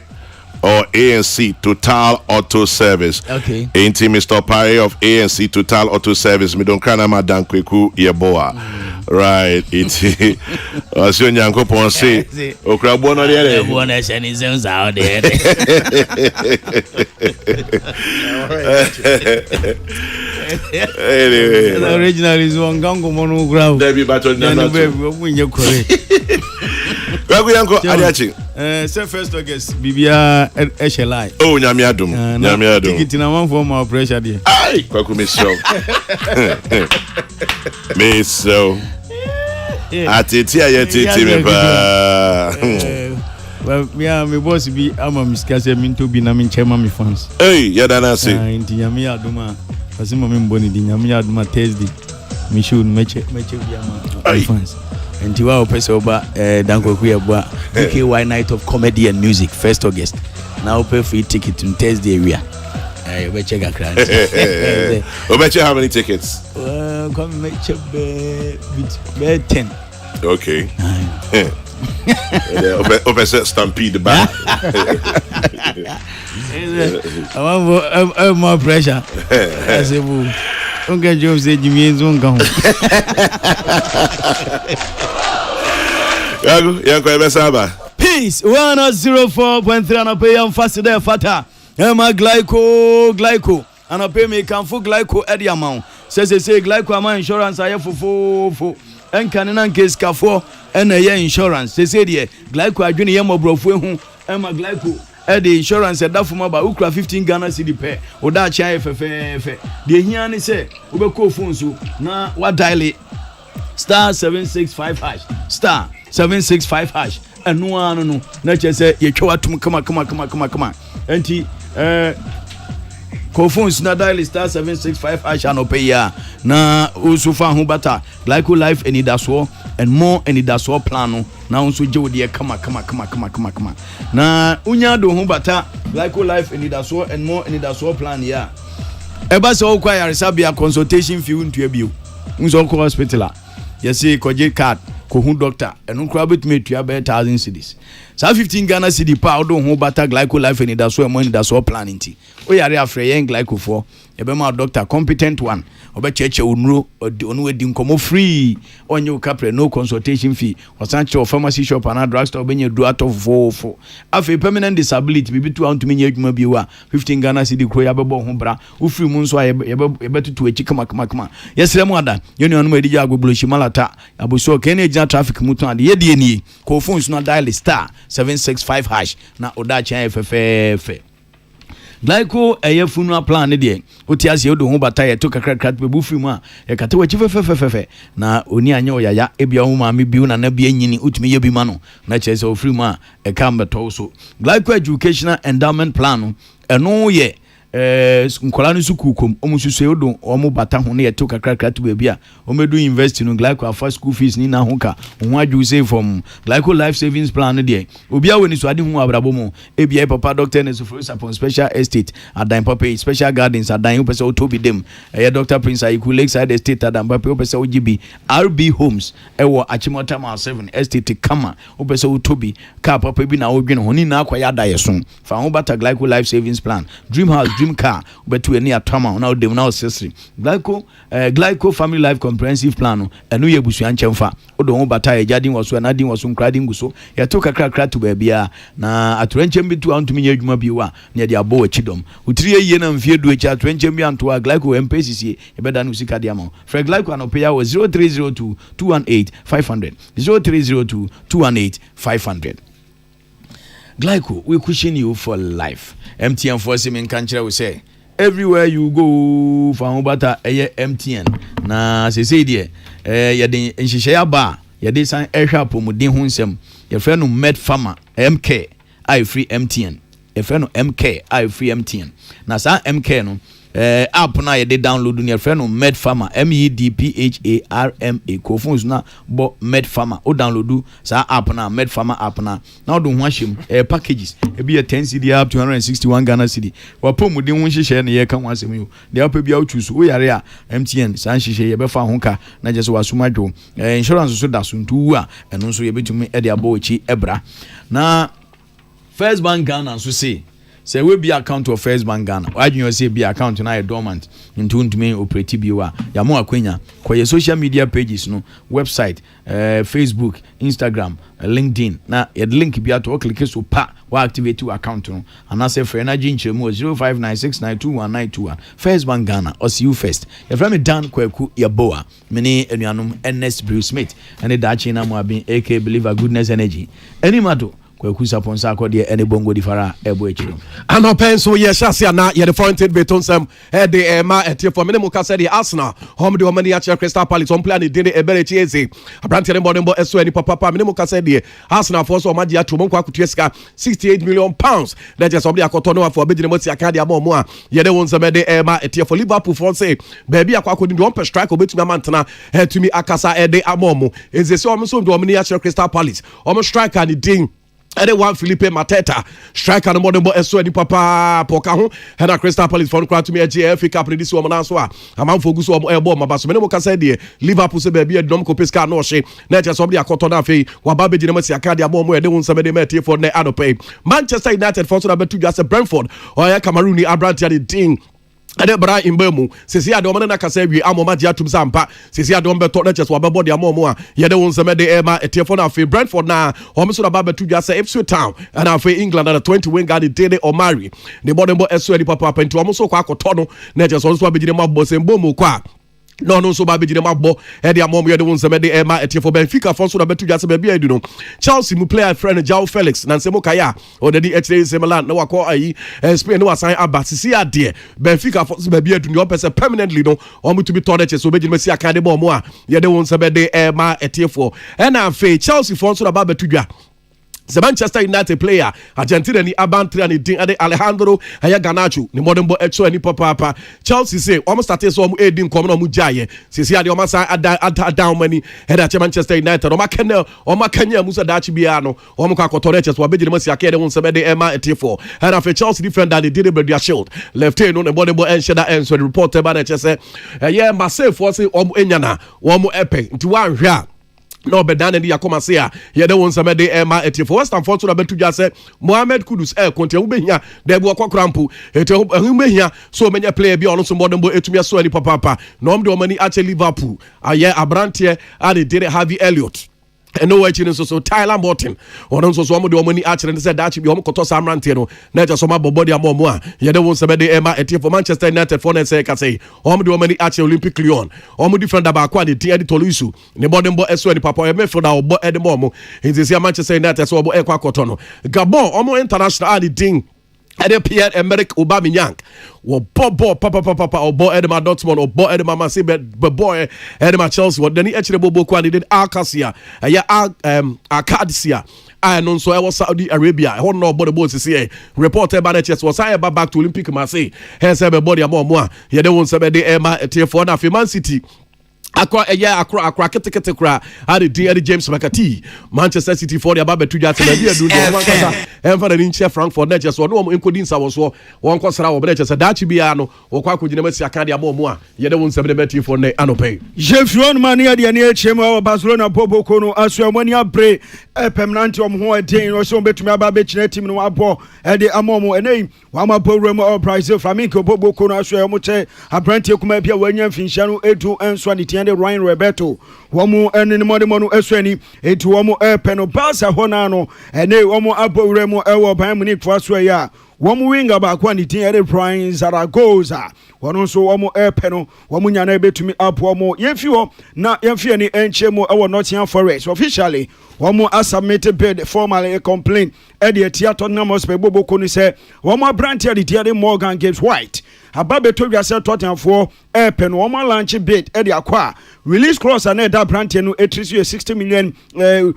B: or ANC Total Auto Service.
F: Okay.
B: Ain't Mr. Opare of ANC Total Auto Service. Me don't kana madan kweku yeboa. Right. It was your yanko ponse. Okrabo no there.
F: One is any sense out there.
B: Anyway,
F: the original is one gango mono ground.
B: Debbie Battle.
F: Then the baby, when you're correct.
B: Yanko Adiachi.
F: Say first August bibia lie.
B: Oh nyame adom. Nyame adom.
F: Ticket na one for my pressure there.
B: Ai, kwaku me so. Me so. Ateti ayeteti me pa.
F: Well, me boss be ama miskase minto bi na me chema me fans.
B: Hey, ya dana say.
F: Inti nyame adoma. Kasi mo me mboni di nyame adoma Thursday. Me show meche bi ama fans. Inti wa opese oba danko ku yeboa DKY Night of Comedy and Music 1st August. Now pay free ticket to Thursday area. You better check a crowd.
B: Obeche how many tickets?
F: Come make check 10.
B: Okay. Opposite stampede back.
F: I want more pressure. I say, don't get jobs. Say Jimmy is on go. Peace. 104.3 and I pay you fast there, Fata. Emma glyco. And I pay me can for glyco at the amount. Say glyco amount insurance I have for. En kanena case kafo en ye insurance say there glyco adwene ye mobrofu ehu ema glyco e the insurance e da fuma ba ukra 15 Ghana cedi pe o da chia fefe de hia ne say wo be call phone so na wa dial *765# *765# enu anu no na che say ye twa atum kama enti Cophones na dial *765# and pay ya na usufa hu bata glyco life and idaso and more and idaso plano na unso je de kama na unya do hu bata glyco life and idaso and more and idaso plan ya eba se okwa yaresabia consultation fee ntua bio unso okwa hospital ya say koje card ko hu doctor enu kra betime tua be 1000 cedis sa 15 Ghana cedi pa odo hu bata glyco life and idaso and more and idaso plan nti o yare afre yen glyco for ebe ma doctor competent one obe cheche onuro onu edi nkomo free onye ukapre no consultation fee osanche of pharmacy shop and drugstore benye do out of fo afi permanent disability bibi to antumi nya adwuma biwa 15 Ghana cedi kro ya bebo ho bra wo free mu nso ebe tutu echi kama yesre mu ada yenu anu edi agbogbolo shimalata aboso ken ejina traffic mutu ade ye die ni ko phones no dial *765# na oda chan fefe glyco eye funeral plan ne de otiase odo ho bata ye to kakrakra be bu free mu a ye kate wachi fefe na oni anya oyaya ebia ho ma me biu na bia nyini utumi ye bi ma no na che se free mu a e kam beto so glyco educational endowment plan eno ye nkola no sukukom omususu odo omo bata ho ne ye to kakrakra to be a omedu university no glyco afa school fees ni na ho ka ho adu save from glyco life savings plan de obi a woni so ade ho abrabo mu ebia papa doctor ne so for upon special estate adan papa special gardens adan pese otobi dem Dr Prince Ayiku Lakeside estate adan papa pese ogibi RB homes ewo Achimota ma 7 estate kama pese otobi ka papa bi na odwene ho ni na akwaya dayeso fa ho bata glyco life savings plan dream house dream car betu eni atama na odem na osesri glyco family life comprehensive plan enu ye busu anchemfa odo ho bata ye jadin woso na din woso nkradin guso ye to kakra to bia na atorenchem bitu antumi nya adwuma biwa na de abo achidom utiri ye na mfie du echa atorenchem bi anto a glyco mpcc ye beda no sika de ama fra glyco anopeya wo 0302 218 500 0302 218 500 Glyco, we cushion you for life. MTN for Simin Kanchra will say, everywhere you go, Fahobata, MTN. Na, say, dear, yadin, and she share bar, yadin sign air shop, Mudin Hunsem, your friend who met farmer, MK, I free MTN. Your friend MK, I free MTN. Na, sa MK no. App na ye de download near friend no Med Farmer MEDPHARMA ko phones na bo Med Farmer o download sa app na Med Farmer app na do ho ahyem packages e be 10 cedi up to 161 Ghana cedi wa pom de ho hyehyɛ na ye ka ho asɛm yo de app bia o choose o yare a MTN san hyehyɛ ye be fa ho ka na je so wasumadwo insurance so da so ntu a ɛno so ye betumi e de abo echi ebra na First Bank Ghana so say we be account of First Bank Ghana. Why do you say be account na dormant into me operate biwa ya mo akwenya kwa ye social media pages no website Facebook Instagram LinkedIn na ye link bia to click so pa wa activate your account no and I say for energy nchemu 0596921921 First Bank Ghana or see you first your friend me Dan Kweku Yaboa many enuanum NS Bruce Smith and the dachi na mo abin AK Believer Goodness Energy any matter Kwaku Saponsa akɔde ɛne bongo di fara ɛbɔ akyi no
G: anɔpɛ nso yɛhyɛ ase ana yɛde foreign beton sɛm ɛde ɛma ɛtiefo mene mu ka sɛ deɛ Arsenal hɔm de ɔma ni akyerɛ Crystal Palace ɔm play ne de ɛbɛrɛ akyi eze aberanteɛ ne bɔ ɛso ani papa mene mu ka sɛ deɛ Arsenal fo so ɔma gye ato ɔmo nkɔ akotua sika 68 million pounds na kyerɛ sɛ ɔmo de akɔtɔ no afɔ abɛgyina mu aka de ama ɔmo a yɛde wɔn nsɛm ɛde ɛma ɛtiefo Liverpool fo sɛ baabi akɔ akɔdi de ɔmpɛ strike ɔbɛtumi amantena ɛtumi akasa ɛde ama ɔmo eze sɛ ɔmo so de ɔmo ni akyerɛ Crystal Palace ɔmo striker ne din ɛde one Felipe Mateta striker no modern boy ɛso ani papa poka ho ɛna Crystal Palace for no kra tumi agye FA Cup ne disi ɔmo na so a amanfo gu so ɔmo ɛbɔ ɔmo ba so mene mo ka sɛ de Liverpool sɛ baabi adom ko peska no ɔhye na ɛkyɛ sɛ ɔmo de akɔtɔ na afei waba bɛgyina mu siaka de aba ɔmo ɛde wo nsɛm de mɛtie for ne anɔpɛ Manchester United for so na betu dwa sɛ Brentford ɔyɛ Cameroon ni Abrante de ding ade bra imbamu sisi ade omane na kasa wi amoma dia tum sampa sisi ade ombeto na cheso abebo de amomo a yede won seme de ema etiefo na afi Brentford na omiso na ba betu dwa se Ipswich Town and afi England na 20 wing guard Dele Omari ne bodembo eso edi papa penti omiso kwa akoto no na cheso so abegire mabo sembomu kwa no so ba bejire mabbo e de amom ye de won seme de ema etiefo Benfica fon so na betu dwa se ba bia edu no Chelsea mu player friend João Felix na nsemo kaya o de HT Semilan na wakọ ayi Spain no asan aba sisi ade Benfica fon so ba bia edu no pese permanently no o mu to be told che so bejire mesi aka de bom a ye de won seme de ema etiefo e na fe Chelsea fon so na ba betu dwa the Manchester United player Argentina ni abantre ni din ade Alejandro Garnacho ni modern boy exo ni papa Chelsea say almost started so edin kom na mu jaye sisi ade o masa down many head at Manchester United o makanya musa dachi bia no o mko akotore che so abegire masi akede won sebe de ema etifo and after Chelsea defender they did a shield left hand no the modern boy and sheda and so the report about che say yeah Marseille for say o enyana o mo epe nti wan hwa no bedane di yakoma se a ye de won same de ema etifo West Ham for to na betu dwa se Mohamed Kudus kontia wo behia de bo kwakrampo eto behia so menya player bi ono so modern boy etumi so ani papa na om de o mani ache Liverpool aye abrante ade did Harvey Elliott and no watching so Tyler Morton or so some the money actually and said that should be home koto samrante no na just some body amomo a ye de won sebe de ema etie for Manchester United for na say ka say home the money actually Olympic Lyon home different about kwa de tie de Tolusu ne body mbo eso ni papa e me for na obo e de momo in say Manchester United so obo e kwa koto no Gabon omo international adi ding ade Pierre-Emerick Aubameyang wo bobo papa obo edema Dortmund obo edema Marseille boy edema Chelsea wo dani echire bobo kwa ni Alcacia ya Arcadia no so was Saudi Arabia ho no obo de bo sisi reporter ba na Chelsea was back to Olympic Marseille he say be body amomo a ye de won se be de ema etie na Man City akra kete kra ade de James McCarthy Manchester City for the ababetu dwa tena bia du do kasa emfa na nche Frankfurt na cheso no enkodi nsa wo so won kosara wo be cheso dachi bia no wo kwa kogina masi aka de amomo a ye de won sebe de beti for ne anopay
H: Jefion mania de ne echem wa Barcelona Boboko no aso amani abre permanent om ho eden no so betumi aba be kina team no abo e de amomo enei wa ma program of Brazil Flamengo Boboko no aso am che abrante kuma bia wanya mfinhia no edu enso ne tian de Ryan Roberto womu ene modemonu eswani etu womu peno Barca hona no ene womu abowre mu ewo ban mu ni twaso ya womu winga ba kwa ni tin ere Brian Zaragoza wono so womu peno womu nya na betumi apo womu yefi ho na yefi ni enche mu ewo Nottingham Forest officially womu submitted bid formally a complaint e de theater na Mospe Boboko ni se womu branch de tiare Morgan Gibbs White ababeto wiase Tottenham for pen woman launch bid e de akwa release clause and that brand no etrisu 60 million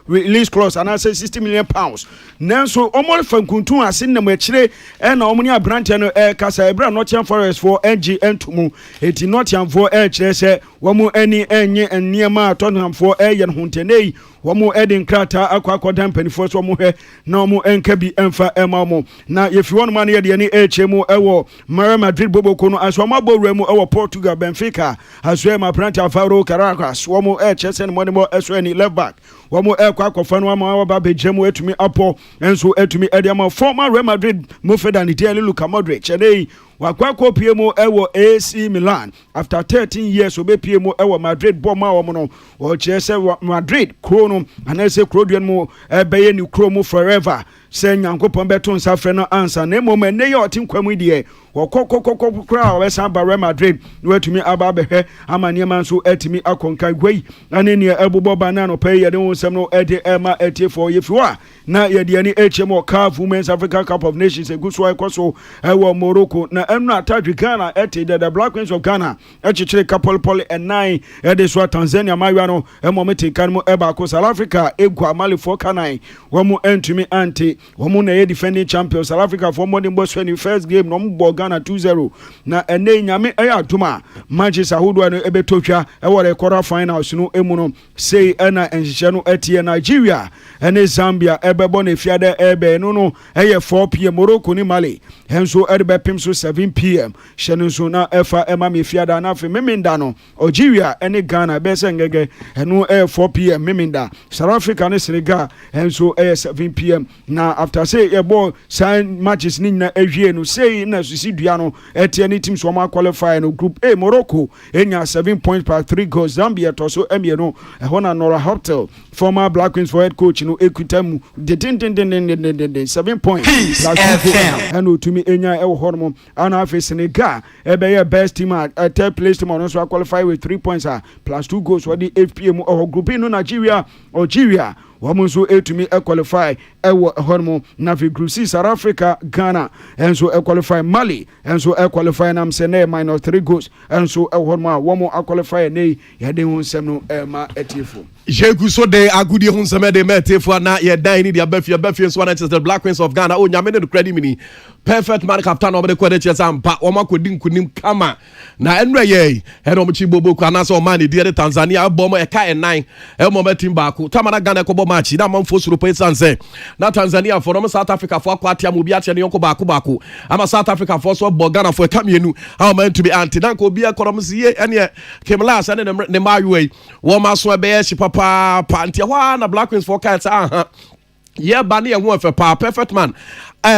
H: release clause and I say 60 million pounds nanso omol fankuntun asin na machire e na omuni abrante no kasa ebra Nottingham Forest for NG entumu eti Nottingham for chire se womu eni enye eniema Tottenham for yen huntenei womu edin krata akwa dampani for so mu he na omu enka bi emfa emamu na yefi won man ye de ni echemu ewo Real Madrid Boboko no aso mabowre mu ewo Portugal Benfica aso ma brante Alvaro Caracas womu chesen money aso any left back womu kwa akofan wa ma ba bejemu etumi apo enso etumi ediama former Real Madrid Mufeda ni Dele Luka Modric enei wakwa kopie mu ewo AC Milan after 13 years obepie mu ewo Madrid boma wo no o chese Madrid krono anese kroduen mu beye ni kromo forever sɛ nyankopɔn bɛto nsa frɛ no ansa na mmom ɛnɛ yɛ ɔte nkwamu deɛ wɔkɔ koraa a wɔbɛsan aba Real Madrid na watumi aba abɛhwɛ ama nneɛma nso atumi akɔnka gwai ane nea ɛbobɔ ba na anɔpa yi yɛde wo nsɛm no ɛde ɛma atiefoɔ yɛfiri hɔ a na yɛde ani akyɛm wɔ CAF Women's Africa Cup of Nations ɛgu so ɛkɔ so ɛwɔ Morocco na ɛno atadwe Ghana ɛte the Black Queens of Ghana ɛkyekyere kapɔlepɔle ɛnan ɛde so a Tanzania mayewa no ɛmɔ mete kan mu ɛbaako South Africa ɛgu amalefoɔ kanan wɔn ɛntumi ante wɔn na ɛyɛ defending champions South Africa for modern boss when first game na wɔn bɔ Ghana 2-0 na ɛnɛ nyame ɛyɛ atoma matches ahodoɔ no ɛbɛtɔtwa ɛwɔ the quarter finals no emu no sei ɛna nhyehyɛ no ɛteɛ Nigeria ɛne Zambia ɛbɛbɔ na efiade ɛbɛ no ɛyɛ 4 p.m. Morocco ni Mali ɛnso ɛde bɛpem so 7 p.m. hyɛ no nso na ɛfa ɛma me fiada na afei meminda no Algeria ɛne Ghana bɛsɛ ngɛgɛ ɛno ɛyɛ 4 p.m. meminda South Africa ne Senegal ɛnso ɛyɛ 7 p.m. na after say yɛbɔ sign matches ni nyina ɛhwie no sei na susi dua no ɛteɛ ne teams wɔn qualify no group A Morocco ɛnya 7 points per 3 goals Zambia to so ɛmie no ɛhɔ na Nora Hotel former Black Queens for head coach no ekuta mu de 7 points and otumi enya ɛwɔ hɔ no ana afei Senegal ɛbɛyɛ best team at third place team on so qualify with 3 points plus 2 goals for the 8 p.m. or group no Nigeria Algeria wɔn nso etumi qualify ɛwɔ hɔ no na afei group C South Africa Ghana ɛnso qualify Mali ɛnso qualify nam sɛ ne minus 3 goals ɛnso ɛwɔ hɔ no a wɔn qualify ne yɛde ho nsɛm no ɛma ɛtiefo
G: Jegu so de agudi ho nsɛm de mɛtefo na yɛ dan ni de abafie nso na the Black Queens of Ghana o nyame ne credit mini perfect man captain of the credit chesa ampa wɔn akɔdi nkunim kama na ɛnura yɛ ɛna wɔn chi bobo kwa na sɛ ɔman ne de Tanzania abɔ mo ɛka ɛnan ɛmo mɛtim baako tamana Ghana kɔbɔ match na man fo suro pɛ sanse na Tanzania for South Africa for akɔ atia mo bi atia ne yɔnko baako ama South Africa for so bɔ Ghana for ɛka mienu a man to be anti na ko bi akɔrɔ si ye ɛne Kimlas ɛne ne maayoi wɔn aso ɛbɛyɛ shi papa pantia hɔ na Black Queens for kaita aha ye ba ne ho efe pa perfect man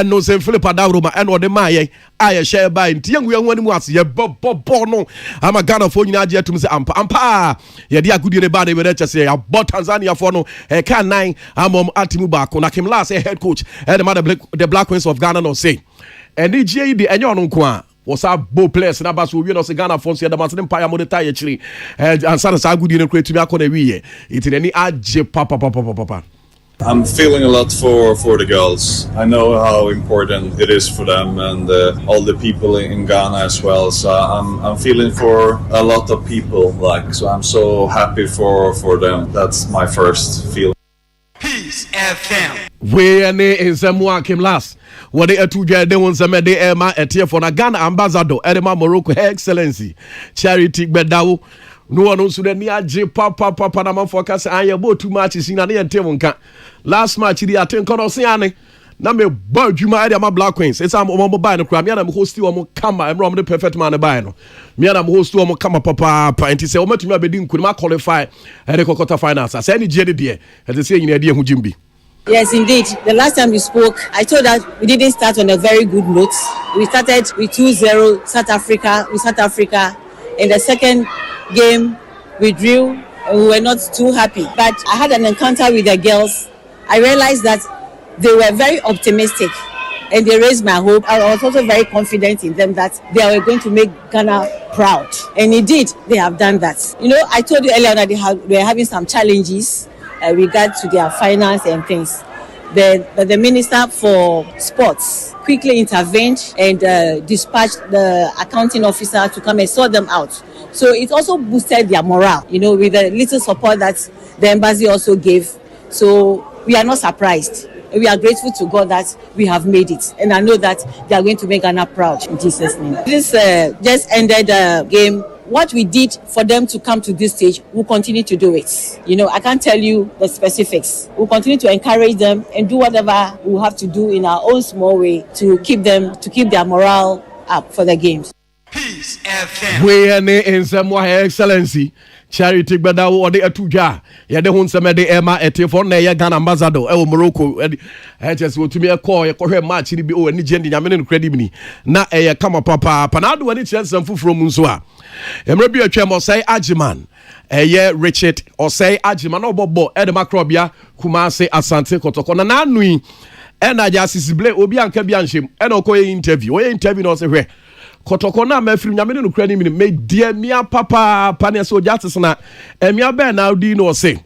G: no se Philip Adawroma and ode maye aye share by nti yangu yangu ani mu ase ye bo no ama Ghana for nyina age atum se ampa ye dia agudie ne ba de be chese ya bo Tanzania for no e kan nine amom atimu ba ko na Kimlas head coach and the Black Queens of Ghana no say eni gie di enye ono nko a was a bo place na baso wi no se Ghana for se da man empire moneta ye chiri ansana sa agudie ne create mi akona wi it ni age papa
I: I'm feeling a lot for the girls. I know how important it is for them and all the people in Ghana as well. So I'm feeling for a lot of people. So I'm so happy for them. That's my first feeling.
J: Peace FM.
G: We any in Zemwa Kimlas. What they two de won some de Emma etie for na Ghana ambassador Edema Morocco Her Excellency Charity Bedawo. No one knows the near J Papa na man focus and you bought too much in an entire last match the attend Conosiane. Na me boy you my Black Queens. It's am buy no crab. Me am host you am come I'm the perfect man buy no. Me am host you am come papa and say o metumi abedin kunima qualify at the quarter finals. Say any jedi there. As they say in idea hu jimbi.
K: Yes, indeed. The last time we spoke, I told that we didn't start on a very good note. We started with 2-0 South Africa. In the second game, we drew and we were not too happy. But I had an encounter with the girls. I realized that they were very optimistic and they raised my hope. I was also very confident in them that they were going to make Ghana proud. And indeed, they have done that. You know, I told you earlier that they were having some challenges regard to their finance and things. But the Minister for Sports quickly intervened and dispatched the accounting officer to come and sort them out. So it also boosted their morale, you know, with the little support that the embassy also gave. So we are not surprised. We are grateful to God that we have made it. And I know that they are going to make Ghana proud in Jesus' name. This just ended the game. What we did for them to come to this stage, we'll continue to do it. You know, I can't tell you the specifics. We'll continue to encourage them and do whatever we have to do in our own small way to keep their morale up for the games.
J: Peace FM.
G: We any in some Her Excellency Charity Bedawo or the Atuja. Ya de hun some de Emma ete for na ya Ghana ambassador e Morocco. Just to me a call ya kohwe match ni bi o ani gyendi nyame no credit ni. Na e kama papa panado ani chance am fufuro mu nso a. Emre bi atwa mo say Ajiman. Richard or say Ajiman obobo e de makrobia Kumase Asante Kotoko na nanu ɛna Justice Blay obi anka bi anhyem ɛna ɔkɔ interview na ɔsɛ hwɛ kɔtɔkɔ na mafiri nyame ne no kura ne mi me die mia papa pa ne sɛ Justice na emia bɛn na odi no ɔsɛ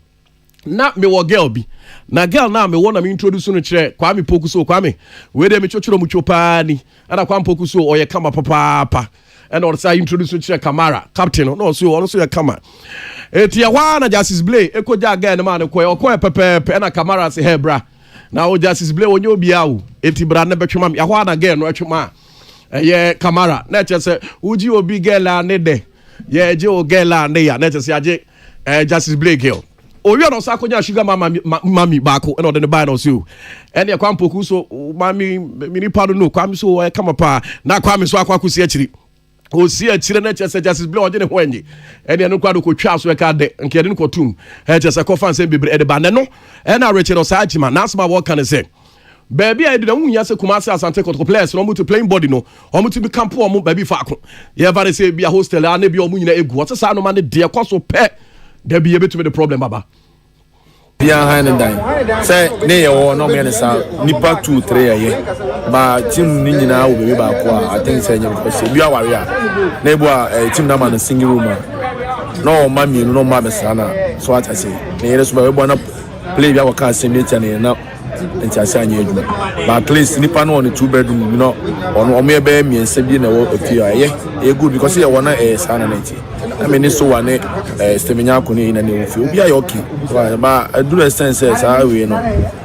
G: na me wo girl bi na girl na me wona me introduce no kyerɛ Kwame Poku so Kwame we de me chochoro mu chopa ni ana Kwame Poku so ɔyɛ kama papa ɛna ɔde say introduce no kyerɛ Kamara captain no so yɛ kama eti ya wa na Justice Blay ekoja girl ma ne ɔkɔ pepe ɛna Kamara se hey bra na o Justice Blay onye obi awo eti bra ne betwema me ya wa na girl no atwema ɛyɛ Kamara na kyerɛ sɛ uji obi girl a ne de ye je o girl a ne ya na kyerɛ sɛ age Justice Blay girl owi no sa konya sugar mami baako na ode ne buy no so ene e Kwame Poku so mami mini pado no Kwame so e kama pa na Kwame so akwa kusi akiri o si akire na chese Justice Blay oje ne ho enye ene no kwado ko twa so e ka de nke de no kotum e chese ko fan se bebre e de ba ne no e na Richard Osajima na asma wo kan se baby I did not want to come as Asante Kotoko players no to playing body no omo to be camp omo baby faako ye va say be a hostel and be omo nyina egu what say no man de kwaso pe there be able to be the problem baba
L: bia hand and dine say ne ye wo no me ne sa nipa 2 3 ye ba team ni nyina wo baby ba ko I think say nyam ko say bia ware a na ebu a team na man single room no ma mi no ma be sa na so what I say ne ye so ba we na play bia waka assemblate na nti asanya adwuma but at least nipa no on 2 bedroom you know on me be miensa bi na wo afie aye good because you wanna sana na nti I mean so one stemenya ko ni na ne ofie obi aye okay ba do the sense say we no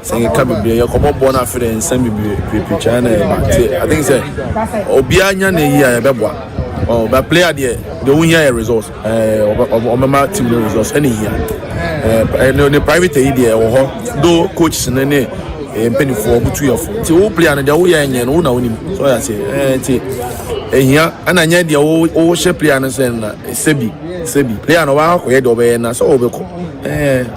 L: say ka bibie ye komo bo na afere nsam bibie picture na I think say obi anya na yi aye beboa oh but player there they won here results o mama team results any here the private idea or though coaches na ne penny for butu yofo ti wo player na dia wo ya enye no na woni so ya say ti ehia ana nya dia wo she player na say na sebi player no wa ko ye do be na so obeko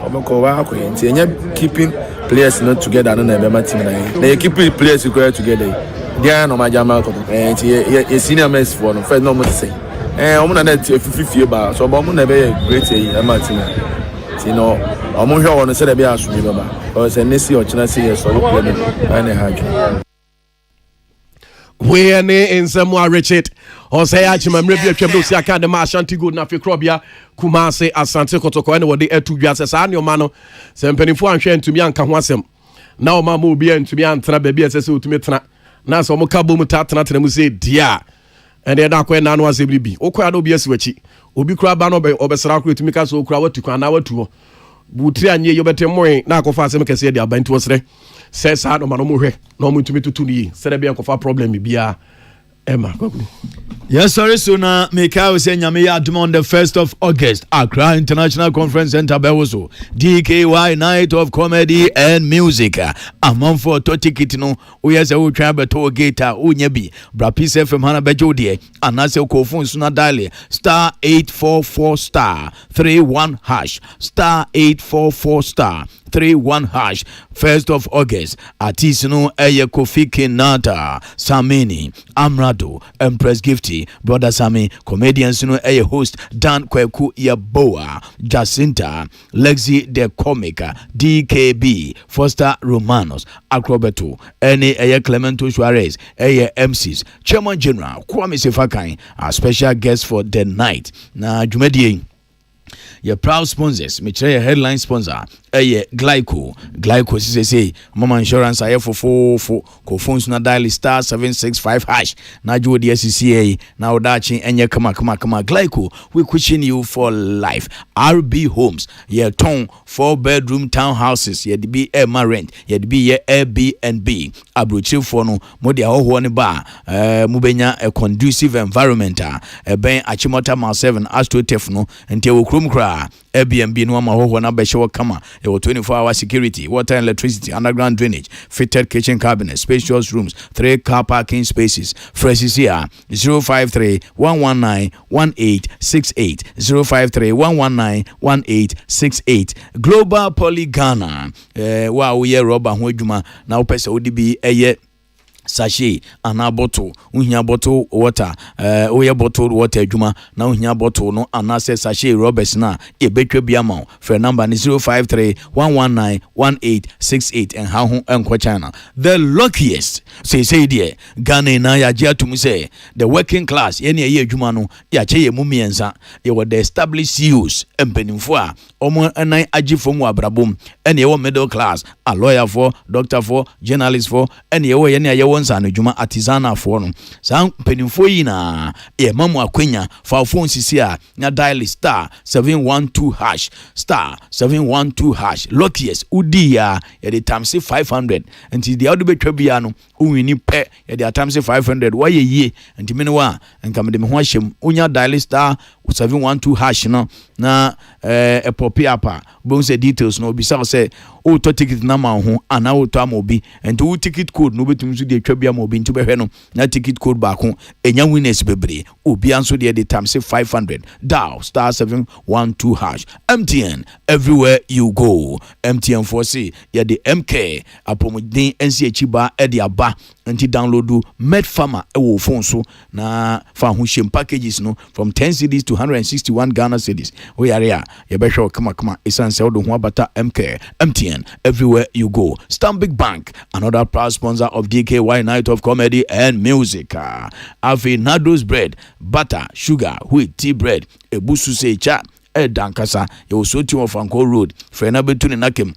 L: obeko wa ko ye ti enya keeping players not together na be ma team na keeping players together dia no ma jama ko ti ye senior mess for no first no mo say omo na net fifie ba so omo na be great e ma team no omo hwe won se de be asumi baba o se nesi o china se yes o play na haju
G: we ne ensemo Richard o se ya chima mre bi atwam do si aka de ma Ashanti Gold na Fekrobia Kumase Asante Kotoko ene wode atu dwase sa ne o ma no se mpanifo anhwe ntumi anka ho asem na o ma mo obi antumi antena ba bi ese se otumi tena na so mo ka bom ta tena mu se dia ene da ko na no asebri bi o kwa do bi asiwachi obi kura ba no obesra kura etumi ka so kura watu kwa na watu butri anye yobete moy na akofa asem kese de abantu osre se sa no ma no mo hwe na mo ntumi tutu ni se de bi akofa problem bia Emma.
F: Yes, sorry, so now Mikhail saying Yami Adum on the 1st of August, Accra International Conference Center Bewoso, DKY Night of Comedy and Music. Among for to ticket no, we as a would travel to Gata, Unyabi, Brapise from Hana Bejodie, and as a kofun suna dali, star 844 star 31 hash, star 844 star 31 hash. 1st of August, Atisino Eye Kofi Kinata, Samini, Amrado, Empress Gifty, Brother Sami, comedians no Eye host Dan Kweku Yaboa, Jacinta, Lexi the Comica, DKB, Foster Romanos, Acrobato, Ene Eye Clemento Suarez, Eye MCs, Chairman General, Kwame Sefakai, a special guest for the night. Na Jumedie. Your proud sponsors, me try a headline sponsor. Glyco say mama insurance aye for ko phones na dial star 765 hash na jo the SCCA na odachi enye kama Glyco we cushion you for life. RB Homes ye ton 4-bedroom townhouses ye be air rent ye be ye Airbnb abrochi for no mo dia ho ne ba mubenya a conducive environment ben Achimota Mile 7 AstroTurf no ente wo krom kra Airbnb no ma ho na be show kama 24-hour security, water and electricity, underground drainage, fitted kitchen cabinet, spacious rooms, 3 car parking spaces. Fresh is here 053-119-1868 053-119-1868. Global Polygana. Wow, we are Robert Hojuma now. Pesa ODB sachet ana bottle uhia bottle water oye bottled water adwuma na uhia bottle no ana se sachet robbers na e betwa bia ma for number ni 0531191868 and how enko China the luckiest say there Ghana na ya gia to say the working class ye ne ye adwuma no ya che ye mu miensa ye were the established CEOs empenimfo a omo enan agifo mu abrabom ene ye middle class a lawyer for doctor for journalist for ene ye ne wonsa no dwuma artisanal for no san penimfo yi na e mamu akwanya fa phone sisi a nya dial star 712 star 712 luckiest udi ya the times 500 until the other betwa bia no uwini pe ya the times 500 wa ye nti me no wa nka me de me ho ahyem unya dial star 712 no na popiapa bon se details no bi say o to ticket na ma ho ana o to amobi enti o ticket code no betum so de atwa bia ma obi nti behwe no na ticket code ba ko enya winners bebre obi anso de times 500 dial star 712 MTN everywhere you go MTN for say ya de MK apomodin ensi achiba e de aba nti download Med Farmer e wo phone so na fa ho shem packages no from 10 cedis to 161 Ghana cedis we are ya behwe kama esanse wo do ho abata MTN everywhere you go. Stanbic Bank, another proud sponsor of DKY Night of Comedy and Music. Afi Nado's bread, butter, sugar, wheat, tea bread, ebusu secha, dankasa. You so to of Anko Road. Frena between Nakim.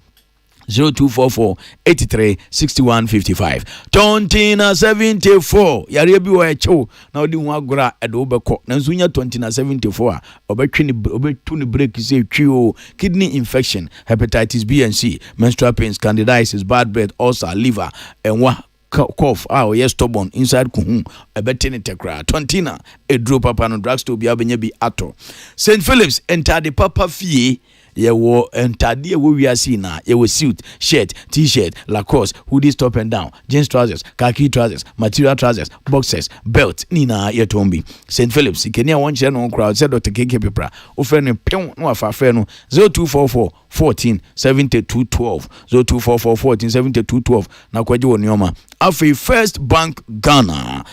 F: 0244-83-6155 Tontina 74 Yarebi wa echo na odi ho agora edo beko na nsunya Tontina 74 obetuni break say twi kidney infection hepatitis B and C menstrual pains candidiasis bad breath ulcer liver and cough yes stubborn inside kuhu ebetene tekra Tontina edro papa no drugstore bia benya bi ato St Phillips enter the papa fie ye wo entade wo wiase na ye wo suit shirt t-shirt lacoste hoodies top and down jeans trousers khaki trousers material trousers boxers belt nina ye tombi St Phillips ikenia won che no crowd said Dr. KK Pepra o fe no pem no afa fe no 0244 14 7212 0244 14 7212 na kwaje won yoma afi First Bank Ghana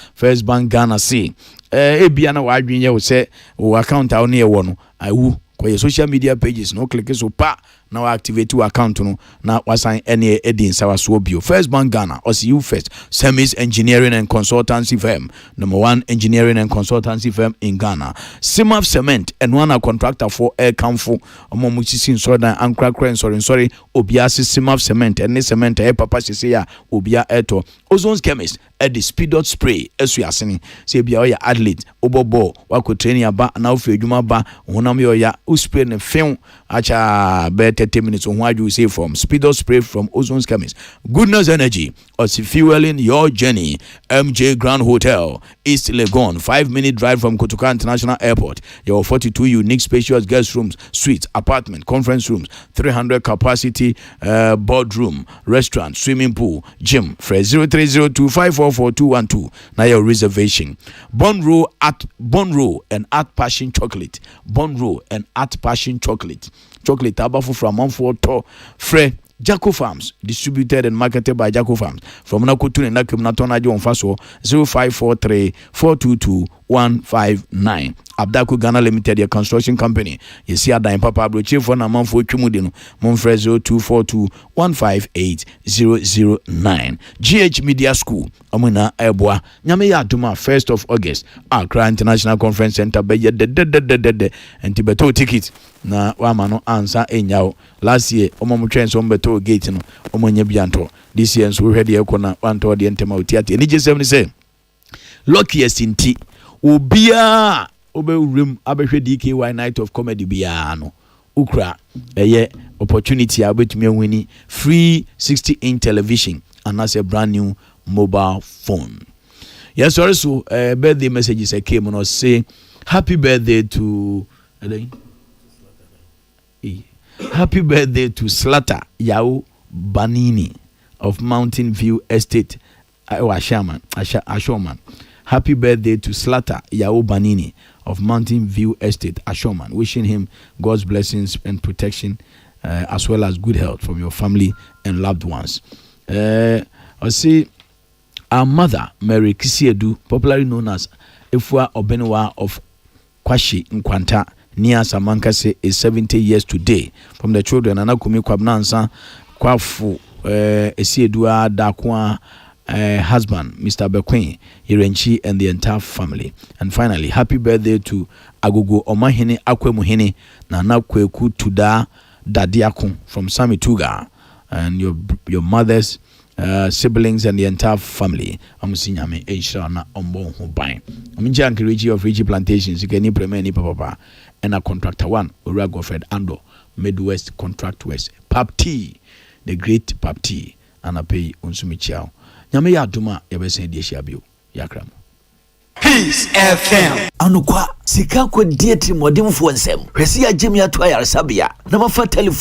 F: say ebia na wa adwen ye wo se wo account a wo ne ye wo no awu kwa your social media pages no click so pa now activate your account no na wasan any edin sawa so bio First Bank Ghana or see you first Semis Engineering and Consultancy firm number 1 engineering and consultancy firm in Ghana Simaf Cement and one contractor for air camfo omomuchisin so dan ankra sorry obiase Simaf Cement and cement e papa se ya obia eto Ozone Chemist at the speed dot spray esu yaseni se bia o ya athlete obobo wako training aba na ofe adwuma ba honam yo ya spray ne film acha better 30 minutes on what you say from speed spray from Ozone Chemist. Goodness Energy or fueling your journey. MJ Grand Hotel, East Legon, 5-minute drive from Kotoka International Airport. Your 42 unique spacious guest rooms, suites, apartment, conference rooms, 300 capacity boardroom, restaurant, swimming pool, gym. Fresh 0302544212. Now your reservation. Bonro and Art Passion Chocolate. Bonro and Art Passion Chocolate abafu from Monfort Fre Jaco Farms, distributed and marketed by Jaco Farms. From Nakutun and Nakim Natona John Faso 0543-422-159. Abdaku Ghana Limited, your construction company. You see, Ada Papa Broche for Naman for Chumudino, Monfre 0242-158-009. GH Media School, Amuna Eboa, Nyame Duma, 1st of August, Accra International Conference Center, Beye, and Tibeto ticket. Na wamano answer enyao last year omo trends on beto gate no omo nya bianto this year so we head here kona wanto de ntema otiate ni je say luckiest inti obia obewrem abehwe DKY Night of Comedy bia no ukra eye opportunity abetumi wini free 60-inch television and as a brand new mobile phone. Yes, also birthday messages came on us say happy birthday to happy birthday to Slater Yao Banini of Mountain View Estate, Ashoman. Happy birthday to Slater Yao Banini of Mountain View Estate, Ashoman. Wishing him God's blessings and protection, as well as good health from your family and loved ones. I see Our mother, Mary Kisiedu, popularly known as Efua Obenwa of Kwashi Nkwanta, near Samankase, is 70 years today. From the children, Anakumi Kwabnansa, Kwafu, Esiedua Dakwa, husband, Mr. Bequin, Irenchi, and the entire family. And finally, happy birthday to Agogo Omahini Akwemuhini, Nana Kweku Tuda Dadiakun from Samituga, and your mother's siblings and the entire family. Amusinyame Eshana Ombo Hubai. Aminja Anki of Rigi Plantations, you can implement papa, and a contractor one, Urago Fred Ando, Midwest Contract West, Pap T, the great Pap T, and a pay Unsumichao. Nyame ya aduma ya besen die shiabio yakram.
J: Peace FM.
M: Anukwa sika kwa dietri modimfo nsem. Hwesi ya jemi atu ayaresabia na mafa telephone